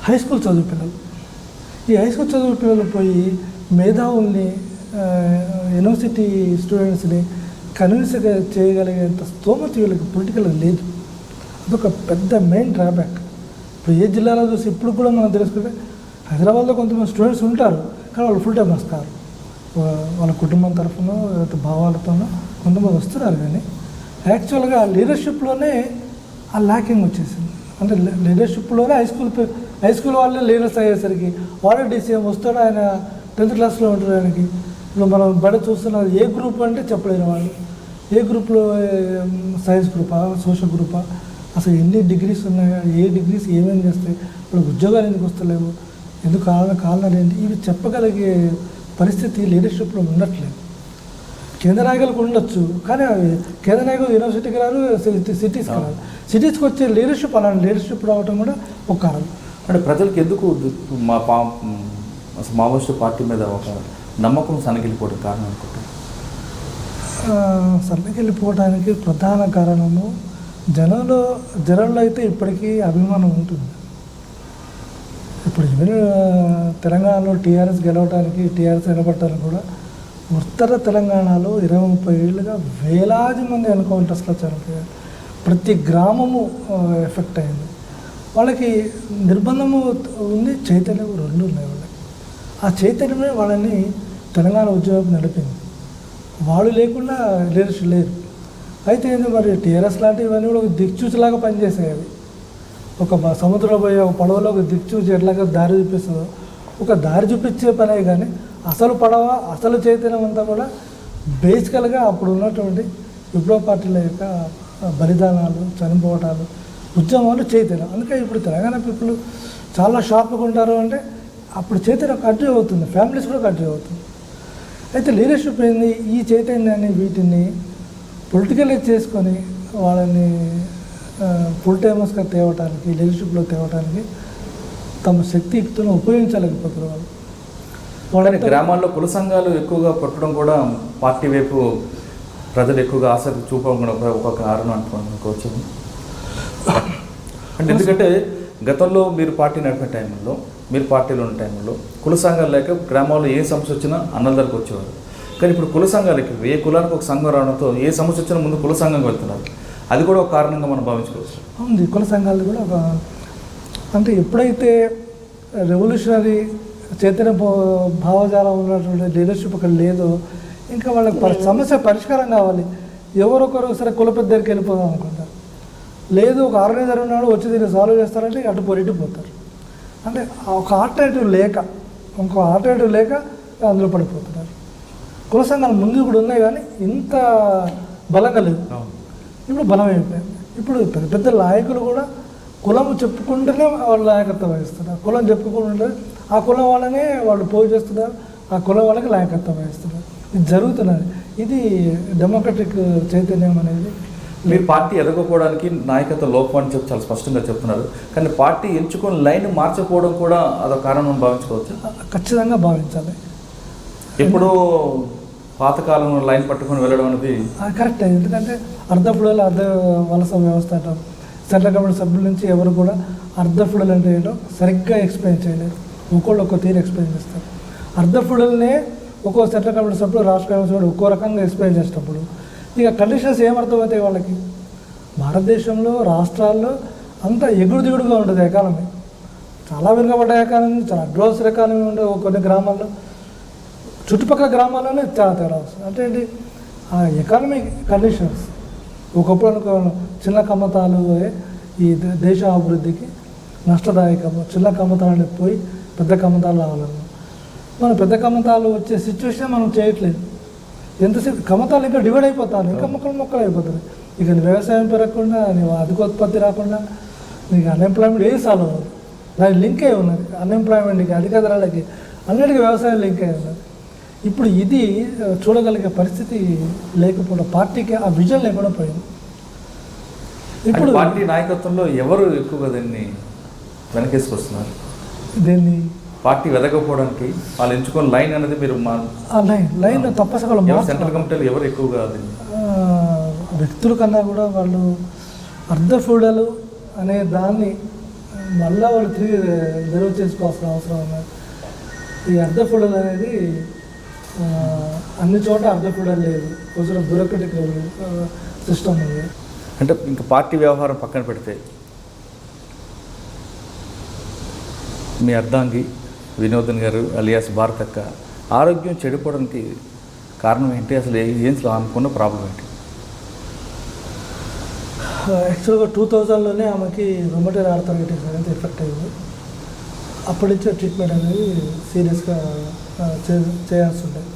హై స్కూల్ చదువు పిల్లలు. ఈ హై స్కూల్ చదువు పిల్లలు పోయి మేధావుల్ని, యూనివర్సిటీ స్టూడెంట్స్ని కన్విన్స్ చేయగలిగేంత స్తోమత వీళ్ళకి పొలిటికల్గా లేదు. అదొక పెద్ద మెయిన్ డ్రాబ్యాక్. ఇప్పుడు ఏ జిల్లాలో చూసి ఇప్పుడు కూడా మనం తెలుసుకుంటే హైదరాబాద్లో కొంతమంది స్టూడెంట్స్ ఉంటారు, కానీ వాళ్ళు ఫుల్ టైమర్స్ కాదు. వాళ్ళ కుటుంబం తరఫున భావాలతోనో కొంతమంది వస్తున్నారు. కానీ యాక్చువల్గా లీడర్షిప్లోనే ఆ ల్యాకింగ్ వచ్చేసింది. అంటే లీడర్షిప్లోనే హై స్కూల్ వాళ్ళే లీడర్స్ అయ్యేసరికి వాడే డీసీఎం వస్తాడు, ఆయన 10th క్లాస్లో ఉంటాడు. ఆయనకి ఇప్పుడు మనం బయట చూస్తున్నారు, ఏ గ్రూప్ అంటే చెప్పలేని వాళ్ళు, ఏ గ్రూప్లో సైన్స్ గ్రూపా, సోషల్ గ్రూపా, అసలు ఎన్ని డిగ్రీస్ ఉన్నాయా, ఏ డిగ్రీస్ ఏమేమి చేస్తాయి, ఇప్పుడు ఉద్యోగాలు ఎందుకు వస్తలేవు, ఎందుకు కారణాలు ఏంటి, ఇవి చెప్పగలిగే పరిస్థితి లీడర్షిప్లో ఉండట్లేదు. కేంద్ర నాయకులకు ఉండొచ్చు, కానీ అవి కేంద్ర నాయకులు యూనివర్సిటీకి రారు, సిటీస్కి రారు. సిటీస్కి వచ్చే లీడర్షిప్ అలాంటి లీడర్షిప్ రావటం కూడా ఒక కారణం. అంటే ప్రజలకు ఎందుకు అసలు మావోయిస్టు పార్టీ మీద ఒక నమ్మకం సన్నగిలిపోవడం కారణం అనుకుంటారు? సన్నగిలిపోవడానికి ప్రధాన కారణము జనంలో అయితే ఇప్పటికీ అభిమానం ఉంటుంది. ఇప్పుడు ఈవెన్ తెలంగాణలో టీఆర్ఎస్ గెలవడానికి, టీఆర్ఎస్ నిలబడటానికి కూడా ఉత్తర తెలంగాణలో 20-30 ఏళ్ళుగా వేలాది మంది ఎన్కౌంటర్స్లో చనిపోయారు. ప్రతి గ్రామము ఎఫెక్ట్ అయింది. వాళ్ళకి నిర్బంధము ఉంది, చైతన్యం రెండు ఉన్నాయి వాళ్ళకి. ఆ చైతన్యమే వాళ్ళని తెలంగాణ ఉద్యమం నడిపింది. వాళ్ళు లేకుండా లీడర్షిప్ లేదు. అయితే మరి టీఆర్ఎస్ లాంటివి ఇవన్నీ కూడా ఒక దిక్చూచిలాగా పనిచేసాయి. అవి ఒక సముద్రంలో పోయి ఒక పడవలో ఒక దిక్చూచి ఎట్లాగా దారి చూపిస్తుందో ఒక దారి చూపించే పనే. కానీ అసలు చైతన్యం అంతా కూడా బేసికల్గా అప్పుడు ఉన్నటువంటి విప్లవ పార్టీల యొక్క బలిదానాలు, చనిపోవటాలు, ఉద్యమాలు చైతన్యం. అందుకే ఇప్పుడు తెలంగాణ పీపుల్ చాలా షార్ప్గా ఉంటారు. అంటే అప్పుడు చైతన్యం కంటిన్యూ అవుతుంది, ఫ్యామిలీస్ కూడా కంటిన్యూ అవుతుంది. అయితే లీడర్షిప్ ఏంది, ఈ చైతన్యాన్ని వీటిని పొలిటికలైజ్ చేసుకొని వాళ్ళని ఫుల్ టైమర్స్గా తేవటానికి, లీడర్షిప్లో తేవటానికి తమ శక్తియుక్తులను ఉపయోగించలేకపోతున్నారు వాళ్ళని. గ్రామాల్లో కుల సంఘాలు ఎక్కువగా పట్టడం కూడా పార్టీ వైపు ప్రజలు ఎక్కువగా ఆసక్తి చూపడం కూడా ఒక కారణం అనుకోవచ్చు. అంటే ఎందుకంటే గతంలో మీరు పార్టీ నడిపే టైంలో, మీరు పార్టీలో ఉన్న టైంలో కుల సంఘాలు లేక గ్రామాల్లో ఏ సమస్య వచ్చినా అన్నల దగ్గరకు వచ్చేవారు. కానీ ఇప్పుడు కుల సంఘాలకి ఏ కులానికి ఒక సంఘం రావడంతో ఏ సమస్య వచ్చినా ముందు కుల సంఘంకి వెళ్తున్నారు. అది కూడా ఒక కారణంగా మనం భావించుకోవచ్చు. అవును, కుల సంఘాలు కూడా ఒక అంటే ఎప్పుడైతే రెవల్యూషనరీ చైతన్య భావజాలం ఉన్నటువంటి లీడర్షిప్ అక్కడ లేదో, ఇంకా వాళ్ళకి సమస్య పరిష్కారం కావాలి. ఎవరొకరు సరే కుల పెద్ద దగ్గరికి వెళ్ళిపోదాం అనుకుంటారు. లేదు ఒక ఆర్గనైజర్ ఉన్నాడు వచ్చి దీన్ని సాల్వ్ చేస్తారంటే అటు పోతారు. అంటే ఒక ఆల్టర్నేటివ్ లేక ఇంకో ఆల్టర్నేటివ్ లేక అందులో పడిపోతున్నారు. కుల సంఘాలు ముందు కూడా ఉన్నాయి కానీ ఇంత బలంగా లేదు. ఇప్పుడు బలం అయిపోయింది. ఇప్పుడు పెద్ద పెద్ద నాయకులు కూడా కులం చెప్పుకుంటేనే వాళ్ళు నాయకత్వం వహిస్తున్నారు. కులం చెప్పుకుంటుంటే ఆ కులం వాళ్ళనే వాళ్ళు పోగు చేస్తున్నారు, ఆ కులం వాళ్ళకి నాయకత్వం వహిస్తున్నారు. ఇది జరుగుతున్నది. ఇది డెమోక్రటిక్ చైతన్యం అనేది. మీరు పార్టీ ఎదగకపోవడానికి నాయకత్వ లోపం అని చెప్పి చాలా స్పష్టంగా చెప్తున్నారు. కానీ పార్టీ ఎంచుకొని లైన్ మార్చకపోవడం కూడా అదొక కారణం భావించుకోవచ్చు. ఖచ్చితంగా భావించాలి. ఎప్పుడూ పాతకాలంలో లైన్ పట్టుకొని వెళ్ళడం అనేది కరెక్ట్. ఎందుకంటే అర్ధపుడలు అర్ధ వలస వ్యవస్థ అంటాం. సెంట్రల్ గవర్నమెంట్ సభ్యుల నుంచి ఎవరు కూడా అర్ధపుడలు అంటే ఏంటో సరిగ్గా ఎక్స్ప్లెయిన్ చేయలేదు. ఒక్కోళ్ళు ఒక్కో తీరు ఎక్స్ప్లెయిన్ చేస్తారు. అర్ధపుడల్నే ఒక్కో సెంట్రల్ గవర్నమెంట్ సభ్యులు రాష్ట్ర గవర్నమెంట్ సభ్యులు ఒక్కో రకంగా ఎక్స్ప్లెయిన్ చేసేటప్పుడు ఇక కండిషన్స్ ఏమర్థమవుతాయి వాళ్ళకి? భారతదేశంలో రాష్ట్రాల్లో అంత ఎగుడు దిగుడుగా ఉంటుంది ఎకానమీ. చాలా వెనుకబడ్డ ఎకానమీ, చాలా అడ్వాన్స్డ్ ఎకానమీ ఉండే కొన్ని గ్రామాల్లో, చుట్టుపక్కల గ్రామాల్లోనే చాలా తేడా వస్తుంది. అంటే ఏంటి ఆ ఎకానమిక్ కండిషన్స్. ఒకప్పుడు అనుకోవాలి చిన్న కమ్మతాలు ఈ దేశ అభివృద్ధికి నష్టదాయకము. చిన్న కమ్మతాలు పోయి పెద్ద కమ్మతాలు రావాలన్నా మనం పెద్ద కమ్మతాలు వచ్చే సిచ్యువేషన్ మనం చేయట్లేదు. ఎంతసేపు కమ్మతాలు ఇంకా డివైడ్ అయిపోతాను, ఇంకా మొక్కలు అయిపోతుంది. ఇక వ్యవసాయం పెరగకుండా నీవు అధికోత్పత్తి రాకుండా నీకు అన్ఎంప్లాయ్మెంట్ ఏది సాల్వ్ అవ్వదు. దానికి లింక్ అయి ఉన్నది. అన్ఎంప్లాయ్మెంట్కి, అధిక ధరలకి, అన్నిటికీ వ్యవసాయం లింక్ అయి ఉన్నది. ఇప్పుడు ఇది చూడగలిగే పరిస్థితి లేకపోవడం, పార్టీకి ఆ విజన్ లేకుండా పోయింది. ఇప్పుడు పార్టీ నాయకత్వంలో ఎవరు ఎక్కువగా దీన్ని వెనకేసుకొస్తున్నారు? దీన్ని పార్టీ వెదకపోవడానికి వాళ్ళు ఎంచుకొని లైన్ అనేది మీరు లైన్ తప్పసగల సెంట్రల్ కమిటీలు ఎవరు ఎక్కువగా వ్యక్తుల కన్నా కూడా వాళ్ళు అర్ధఫూడలు అనే దాన్ని మళ్ళీ వాళ్ళు తిరిగి నిల్వ చేసుకోవాల్సిన అవసరం ఉన్నది. ఈ అర్ధఫూడలు అనేది అన్ని చోట్ల అర్ధఫూడలు లేదు. కొంచెం బ్యూరోక్రటిక్ సిస్టమ్ ఉంది. అంటే ఇంకా పార్టీ వ్యవహారం పక్కన పెడితే మీ అర్ధాంగి వినోదన్ గారు అలియాస్ భారతక్క ఆరోగ్యం చెడిపోవడానికి కారణం ఏంటి? అసలు ఏం అనుకున్న ప్రాబ్లం ఏంటి? యాక్చువల్గా 2000లోనే ఆమెకి రొమటైడ్ ఆర్థరైటిస్ అనేది ఎఫెక్ట్ అయింది. అప్పటి నుంచే ట్రీట్మెంట్ అనేది సీరియస్గా చేయాల్సి ఉండేది.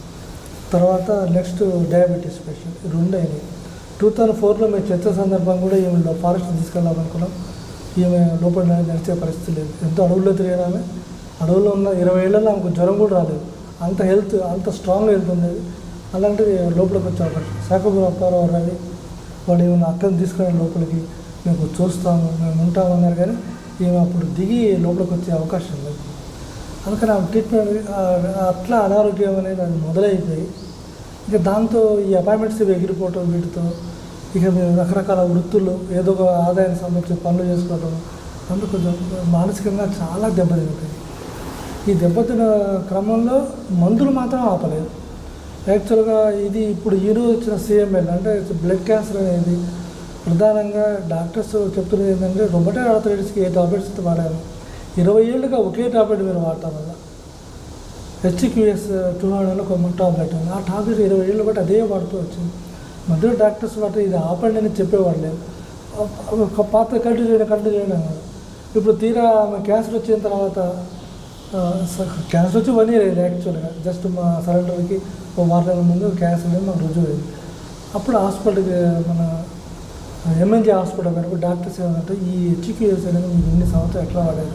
తర్వాత నెక్స్ట్ డయాబెటీస్ పేషెంట్, రెండు అయినాయి. 2004లో మేము చర్చ సందర్భంగా కూడా ఈమె ఫారెస్ట్ తీసుకెళ్ళాలనుకున్నాం. ఈమె లోపల నడిచే పరిస్థితి లేదు. ఎంతో అడవుల్లో తిరిగినామే. అడవుల్లో ఉన్న 20 ఏళ్ళలో ఆమెకు జ్వరం కూడా రాలేదు. అంత హెల్త్, అంత స్ట్రాంగ్ హెల్త్ ఉండేది. అలాంటిది లోపలికి వచ్చే అవకాశం. శాఖపురం అప్పారావు రవి వాళ్ళు ఏమైనా అక్కని తీసుకునే లోపలికి మేము చూస్తాము, మేము ఉంటాము అన్నారు. కానీ ఈమె అప్పుడు దిగి లోపలికి వచ్చే అవకాశం లేదు. అందుకని ఆ ట్రీట్మెంట్ అట్లా అనారోగ్యం అనేది అది మొదలైపోయి ఇక దాంతో ఈ అపాయింట్మెంట్స్ ఎగిరిపోవటం, వీటితో ఇక మేము రకరకాల వృత్తులు ఏదో ఒక ఆదాయానికి సంబంధించి పనులు చేసుకోవటం, అందుకు కొంచెం మానసికంగా చాలా దెబ్బతింటాయి. ఈ దెబ్బతిన క్రమంలో మందులు మాత్రం ఆపలేదు. యాక్చువల్గా ఇది ఇప్పుడు ఈరోజు వచ్చిన CML అంటే బ్లడ్ క్యాన్సర్ అనేది ప్రధానంగా డాక్టర్స్ చెప్తున్నది ఏంటంటే రొమటైడ్ ఆర్థరైటిస్కి ఏ టాబ్లెట్స్ వాడాము 20 ఏళ్ళుగా ఒకే టాబ్లెట్ మీరు వాడటం వల్ల HQS 200 ఒక టాబ్లెట్ ఉంది. ఆ టాబ్లెట్ 20 ఏళ్ళు బట్టి అదే వాడుతూ వచ్చింది. మధ్యలో డాక్టర్స్ వాటి ఇది ఆపండి అని చెప్పేవాడు లేదు. పాత కంటిన్యూ చేయడం కాదు. ఇప్పుడు తీరా ఆమె క్యాన్సర్ వచ్చిన తర్వాత క్యాన్సర్ వచ్చి 1 ఇయర్ అయింది. యాక్చువల్గా జస్ట్ మా సరెండర్కి ఒక వారం ముందు క్యాన్సర్ అనేది మాకు రుజువు అయింది. అప్పుడు హాస్పిటల్కి మన MNG హాస్పిటల్ వరకు డాక్టర్స్ ఏమంటే ఈ HQS అనేది మీరు ఇన్ని సంవత్సరాలు ఎట్లా వాడారు,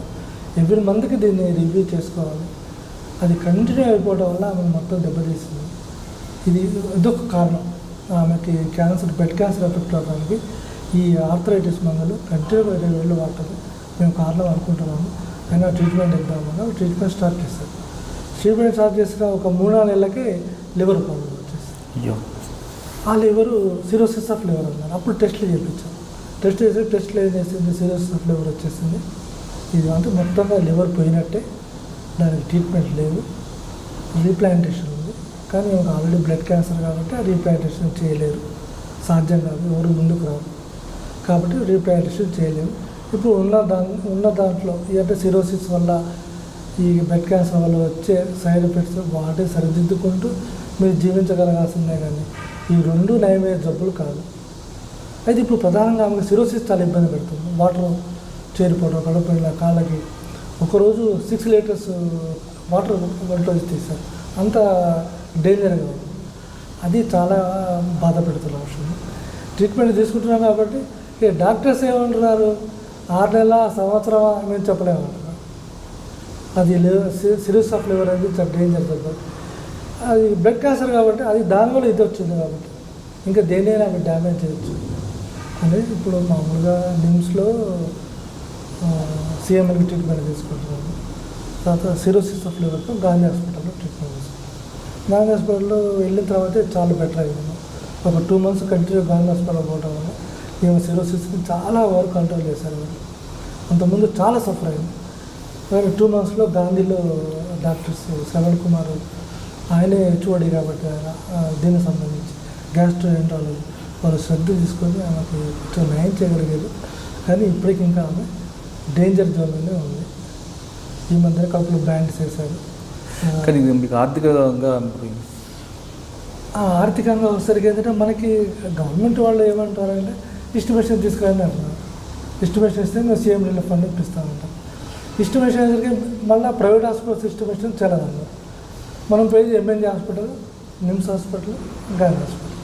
ఎవ్రీ మంత్కి దీన్ని రివ్యూ చేసుకోవాలి. అది కంటిన్యూ అయిపోవడం వల్ల ఆమె మొత్తం దెబ్బతీసింది. ఇదొక కారణం ఆమెకి క్యాన్సర్, బ్లడ్ క్యాన్సర్ ఎఫెక్ట్ అవడానికి ఈ ఆర్థరైటిస్ మందులు కంటిన్యూగా 20 ఏళ్ళు వాడటం మేము కారణం అనుకుంటున్నాము. అయినా ట్రీట్మెంట్ ఇద్దామన్నా ట్రీట్మెంట్ స్టార్ట్ చేశారు. ట్రీట్మెంట్ స్టార్ట్ చేసిన ఒక 3-4 నెలలకి లివర్ ప్రాబ్లం వచ్చేసి ఆ లివరు సిరోసిస్ ఆఫ్ లివర్ అన్నారు. అప్పుడు టెస్ట్లు చేయించాం. టెస్ట్లు ఏం చేసింది, సిరోసిస్ ఆఫ్ లివర్ వచ్చేసింది. ఇది అంటే మొత్తంగా లివర్ పోయినట్టే, దానికి ట్రీట్మెంట్ లేదు, రీప్లాంటేషన్ ఉంది. కానీ ఒక ఆల్రెడీ బ్లడ్ క్యాన్సర్ కాబట్టి ఆ రీప్లాంటేషన్ చేయలేరు, సాధ్యం కాదు, ఎవరు ముందుకు రాదు కాబట్టి రీప్లాంటేషన్ చేయలేము. ఇప్పుడు ఉన్న దాంట్లో అంటే సిరోసిస్ వల్ల ఈ బ్లడ్ క్యాన్సర్ వల్ల వచ్చే సైడ్ ఎఫెక్ట్స్ వాటి సరిదిద్దుకుంటూ మీరు జీవించగలగాల్సిందే. కానీ ఈ రెండు నయమయ్యే జబ్బులు కాదు. అయితే ఇప్పుడు ప్రధానంగా ఆమెకు సిరోసిస్ చాలా ఇబ్బంది పెడుతుంది. వాటర్ చేరిపోవడం, కడుపు నిండా కాళ్ళకి ఒకరోజు 6 లీటర్స్ వాటర్ ఒంట్లో తీస్తారు. అంత డేంజర్గా ఉంది. అది చాలా బాధ పెడుతున్న అవసరం. ట్రీట్మెంట్ తీసుకుంటున్నాం కాబట్టి ఇక డాక్టర్స్ ఏమంటున్నారు, 6 నెలల సంవత్సరమా మేము చెప్పలేమంటున్నారు. అది సిరీస్ ఆఫ్ లివర్ అనేది చాలా డేంజర్ జబ్బు. అది బ్లడ్ క్యాన్సర్ కాబట్టి అది దానివల్ల ఇది వచ్చింది కాబట్టి ఇంకా దేనైనా అవి డ్యామేజ్ చేయొచ్చు అని ఇప్పుడు మామూలుగా నిమ్స్లో సిఎంఎల్కి ట్రీట్మెంట్ తీసుకుంటున్నాను. తర్వాత సిరోసిస్ ఆఫ్ లివర్తో గాంధీ హాస్పిటల్లో ట్రీట్మెంట్ తీసుకుంటాను. గాంధీ హాస్పిటల్లో వెళ్ళిన తర్వాత చాలా బెటర్ అయింది. ఒక 2 months కంటిన్యూ గాంధీ హాస్పిటల్ పోవడం వల్ల మేము సిరోసిస్ని చాలా వరకు కంట్రోల్ చేశారు. అంతకుముందు చాలా సఫర్ అయింది. కానీ 2 monthsలో గాంధీలో డాక్టర్స్ శ్రవణ్ కుమార్ ఆయనే హెచ్ఓడి కాబట్టి దీనికి సంబంధించి గ్యాస్ట్రోఎంట్రాలజీ వాళ్ళు శ్రద్ధ తీసుకొని ఆమెకు కొంచెం న్యాయం చేయగలిగేది. కానీ ఇప్పటికి ఇంకా ఆమె డేంజర్ జోన్లోనే ఉంది. ఈ మధ్య కడుపులో బ్యాండ్స్ వేశారు. కానీ మీకు ఆర్థికంగా ఆర్థికంగా వచ్చేసరికి ఏంటంటే మనకి గవర్నమెంట్ వాళ్ళు ఏమంటారంటే ఎస్టిమేషన్ తీసుకురండి అంటున్నారు. ఎస్టిమేషన్ ఇస్తే మేము సీఎం రిలీఫ్ ఫండ్ ఇప్పిస్తామంటాం. ఎస్టిమేషన్ వేసరికి మళ్ళీ ప్రైవేట్ హాస్పిటల్స్ ఎస్టిమేషన్ చెల్లదన్నారు. మనం పోయి MNJ hospital, NIMS hospital, Gandhi hospital.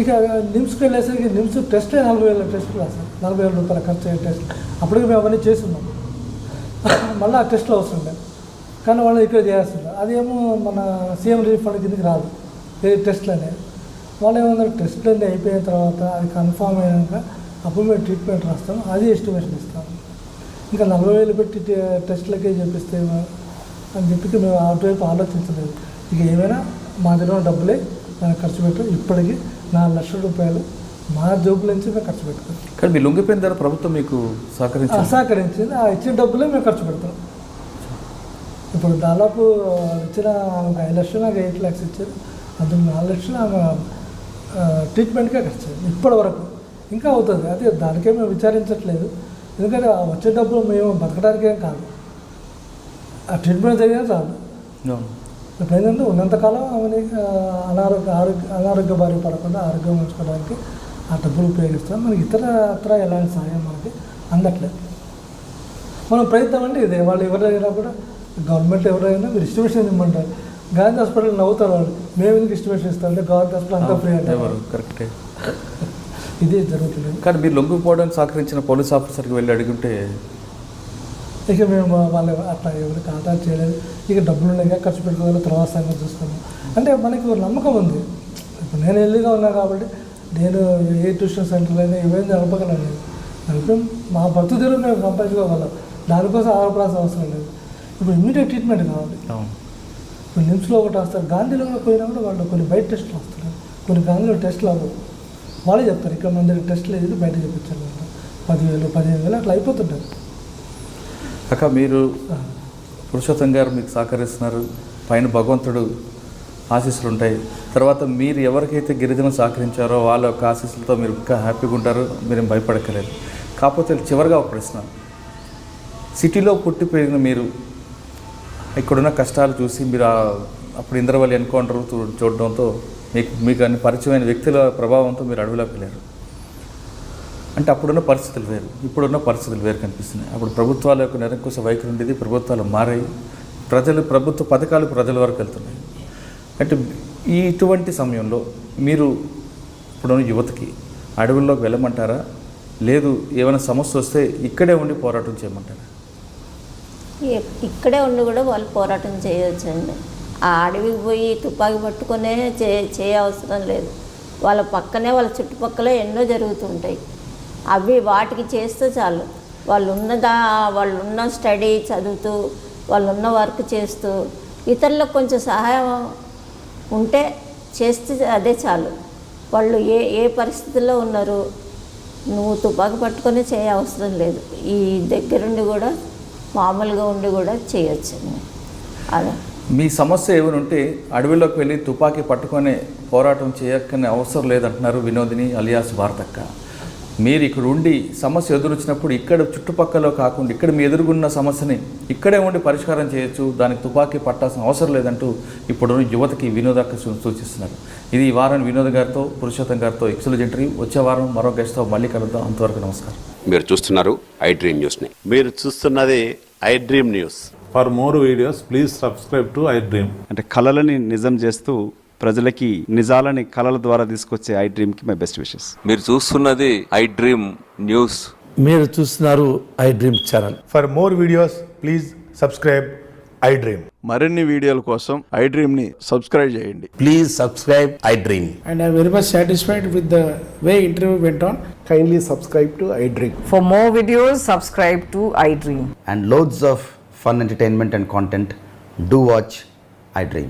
ఇక నిమ్స్కి వెళ్ళేసరికి నిమ్స్ టెస్టే 40,000 టెస్టులు రాశారు. 40,000 రూపాయల ఖర్చు అయ్యే టెస్ట్. అప్పటికి మేము అవన్నీ చేస్తున్నాం. మళ్ళీ ఆ టెస్ట్లో అవసరం లేదు. కానీ వాళ్ళు ఇక్కడ చేయాల్సింది అదేమో మన సీఎం రిలీఫ్ ఫండ్ కిందకి రాదు ఏ టెస్ట్లు అనేది. వాళ్ళు ఏమన్నారు, టెస్ట్లు అన్నీ అయిపోయిన తర్వాత అది కన్ఫామ్ అయినాక అప్పుడు మేము ట్రీట్మెంట్ రాస్తాం, అది ఎస్టిమేషన్ ఇస్తాము. ఇంకా 40,000 పెట్టి టెస్ట్లకే చెప్పిస్తే అని చెప్పి మేము అటువైపు ఆలోచించలేదు. ఇక ఏమైనా మా దగ్గర డబ్బులే మనం ఖర్చు పెట్టాం. ఇప్పటికీ 4 లక్షల రూపాయలు మా జోబుల నుంచి మేము ఖర్చు పెట్టుకున్నాం. కానీ మీ లొంగిపోయిన ద్వారా ప్రభుత్వం మీకు సహకరించింది. ఆ ఇచ్చిన డబ్బులే మేము ఖర్చు పెడతాం. ఇప్పుడు దాదాపు ఇచ్చిన 5 లక్షలు, నాకు 8 lakhs ఇచ్చారు. అందులో 4 లక్షలు ఆమె ట్రీట్మెంట్కే ఖర్చు ఇప్పటి వరకు. ఇంకా అవుతుంది. అదే దానికే మేము విచారించట్లేదు. ఎందుకంటే ఆ వచ్చే డబ్బులు మేము బతకడానికేం కాదు, ఆ ట్రీట్మెంట్ జరిగినా చాలు. ఇప్పుడు ఏంటంటే ఉన్నంతకాలం ఆమెని అనారోగ్య బారి పడకుండా ఆరోగ్యం ఉంచుకోవడానికి ఆ డబ్బులు ఉపయోగిస్తాం. మనకి ఇతర ఎలాంటి సహాయం మనకి అందట్లేదు. మనం ప్రయత్నం అంటే ఇదే. వాళ్ళు ఎవరైనా కూడా గవర్నమెంట్ ఎవరైనా మీరు ఎస్టిమేషన్ ఇవ్వమంటారు. గాంధీ హాస్పిటల్ నవ్వుతారు వాళ్ళు, మేము ఎందుకు ఎస్టిమేషన్ ఇస్తాం అంటే గవర్నమెంట్ హాస్పిటల్ అంతా ఫ్రీ అంటే కరెక్టే. ఇదే జరుగుతుంది. కానీ మీరు లొంగిపోవడానికి సహకరించిన పోలీస్ ఆఫీసర్కి వెళ్ళి అడిగితే ఇక మేము వాళ్ళు అట్లా ఎవరికి కాంటాక్ట్ చేయలేదు. ఇక డబ్బులు ఉన్నాయి ఖర్చు పెట్టుకోవాలి, తర్వాత సంగతి చూస్తాము అంటే మనకి ఒక నమ్మకం ఉంది. ఇప్పుడు నేను హెల్దీగా ఉన్నా కాబట్టి నేను ఏ ట్యూషన్ సెంటర్లో అయినా ఏమైనా నడపగలను. నడిపి మా బతుకుదేరు మేము సంపాదించుకోగలం. దానికోసం ఆరోపడాల్సిన అవసరం లేదు. ఇప్పుడు ఇమ్మీడియట్ ట్రీట్మెంట్ కావాలి. ఇప్పుడు నిమ్స్లో ఒకటి వస్తారు, గాంధీలో పోయినా కూడా వాళ్ళు కొన్ని బయట టెస్టులు వస్తారు. కొన్ని గాంధీలో టెస్టులు అవ్వవు. వాళ్ళే చెప్తారు ఇక్కడ మన దగ్గర టెస్టులు వేసి బయట చెప్పించారు. 10,000 15,000 అట్లా అయిపోతుంటారు. అక్క మీరు పురుషోత్తం గారు మీకు సహకరిస్తున్నారు, పైన భగవంతుడు ఆశీస్సులు ఉంటాయి. తర్వాత మీరు ఎవరికైతే గిరిజనులు సహకరించారో వాళ్ళ యొక్క ఆశీస్సులతో మీరు ఇంకా హ్యాపీగా ఉంటారు, మీరేం భయపడక్కలేదు. కాకపోతే చివరిగా ఒక ప్రశ్న, సిటీలో పుట్టి పెరిగిన మీరు ఇక్కడున్న కష్టాలు చూసి మీరు అప్పుడు ఇంద్రవల్లి ఎన్కౌంటర్ చూడడంతో మీకు అన్ని పరిచయమైన వ్యక్తుల ప్రభావంతో మీరు అడవిలోకి వెళ్ళారు. అంటే అప్పుడున్న పరిస్థితులు వేరు, ఇప్పుడున్న పరిస్థితులు వేరు కనిపిస్తున్నాయి. అప్పుడు ప్రభుత్వాల యొక్క నిరంకుశ వైఖరి ఉండేది, ప్రభుత్వాలు మారాయి, ప్రభుత్వ పథకాలు ప్రజల వరకు వెళ్తున్నాయి. అంటే ఇటువంటి సమయంలో మీరు ఇప్పుడున్న యువతకి అడవుల్లోకి వెళ్ళమంటారా, లేదు ఏమైనా సమస్య వస్తే ఇక్కడే ఉండి పోరాటం చేయమంటారా? ఇక్కడే ఉండి కూడా వాళ్ళు పోరాటం చేయొచ్చండి. ఆ అడవికి పోయి తుపాకీ పట్టుకునే చేయ అవసరం లేదు. వాళ్ళ పక్కనే వాళ్ళ చుట్టుపక్కల ఎన్నో జరుగుతుంటాయి. అవి వాటికి చేస్తే చాలు. వాళ్ళున్న స్టడీ చదువుతూ, వాళ్ళున్న వర్క్ చేస్తూ, ఇతరులకు కొంచెం సహాయం ఉంటే చేస్తే అదే చాలు. వాళ్ళు ఏ పరిస్థితుల్లో ఉన్నారు, నువ్వు తుపాకీ పట్టుకొని చేయ అవసరం లేదు. ఈ దగ్గరుండి కూడా మామూలుగా ఉండి కూడా చేయొచ్చు. అలా మీ సమస్య ఏమైనా ఉంటే అడవిలోకి వెళ్ళి తుపాకీ పట్టుకొని పోరాటం చేయక్కనే అవసరం లేదంటున్నారు వినోదిని అలియాస్ భారతక్క. మీరు ఇక్కడ ఉండి సమస్య ఎదురొచ్చినప్పుడు ఇక్కడ చుట్టుపక్కల కాకుండా ఇక్కడ మీ ఎదురుగున్న సమస్యని ఇక్కడే ఉండి పరిష్కారం చేయొచ్చు, దానికి తుపాకీ పట్టాల్సిన అవసరం లేదంటూ ఇప్పుడు యువతకి వినోద్ సూచిస్తున్నారు. ఇది ఈ వారం వినోద్ గారితో పురుషోత్తం గారితో ఎక్సలెంట్ ఇంటర్వ్యూ. వచ్చే వారం మరో గెస్ట్తో మళ్ళీ కలుద్దాం. అంతవరకు నమస్కారం. మీరు చూస్తున్నారు ఐ డ్రీమ్ న్యూస్ని. మీరు చూస్తున్నది I dream news. For more videos, please subscribe to iDream. అంటే కళలని నిజం చేస్తూ ప్రజలకి నిజాలని కళల ద్వారా తీసుకొచ్చే ఐ డ్రీమ్కి మై బెస్ట్ విషెస్. మీరు చూస్తున్నది ఐ డ్రీమ్ న్యూస్. మీరు చూస్తున్నారు I dream channel. For more videos, please subscribe iDream. మరిన్ని వీడియోల కోసం ఐ డ్రీమ్ని సబ్స్క్రైబ్ చేయండి. Please subscribe I dream. And I'm very much satisfied with the way interview went on. Kindly subscribe to iDream. For more videos, subscribe to iDream. And loads of fun entertainment and content. Do watch I Dream.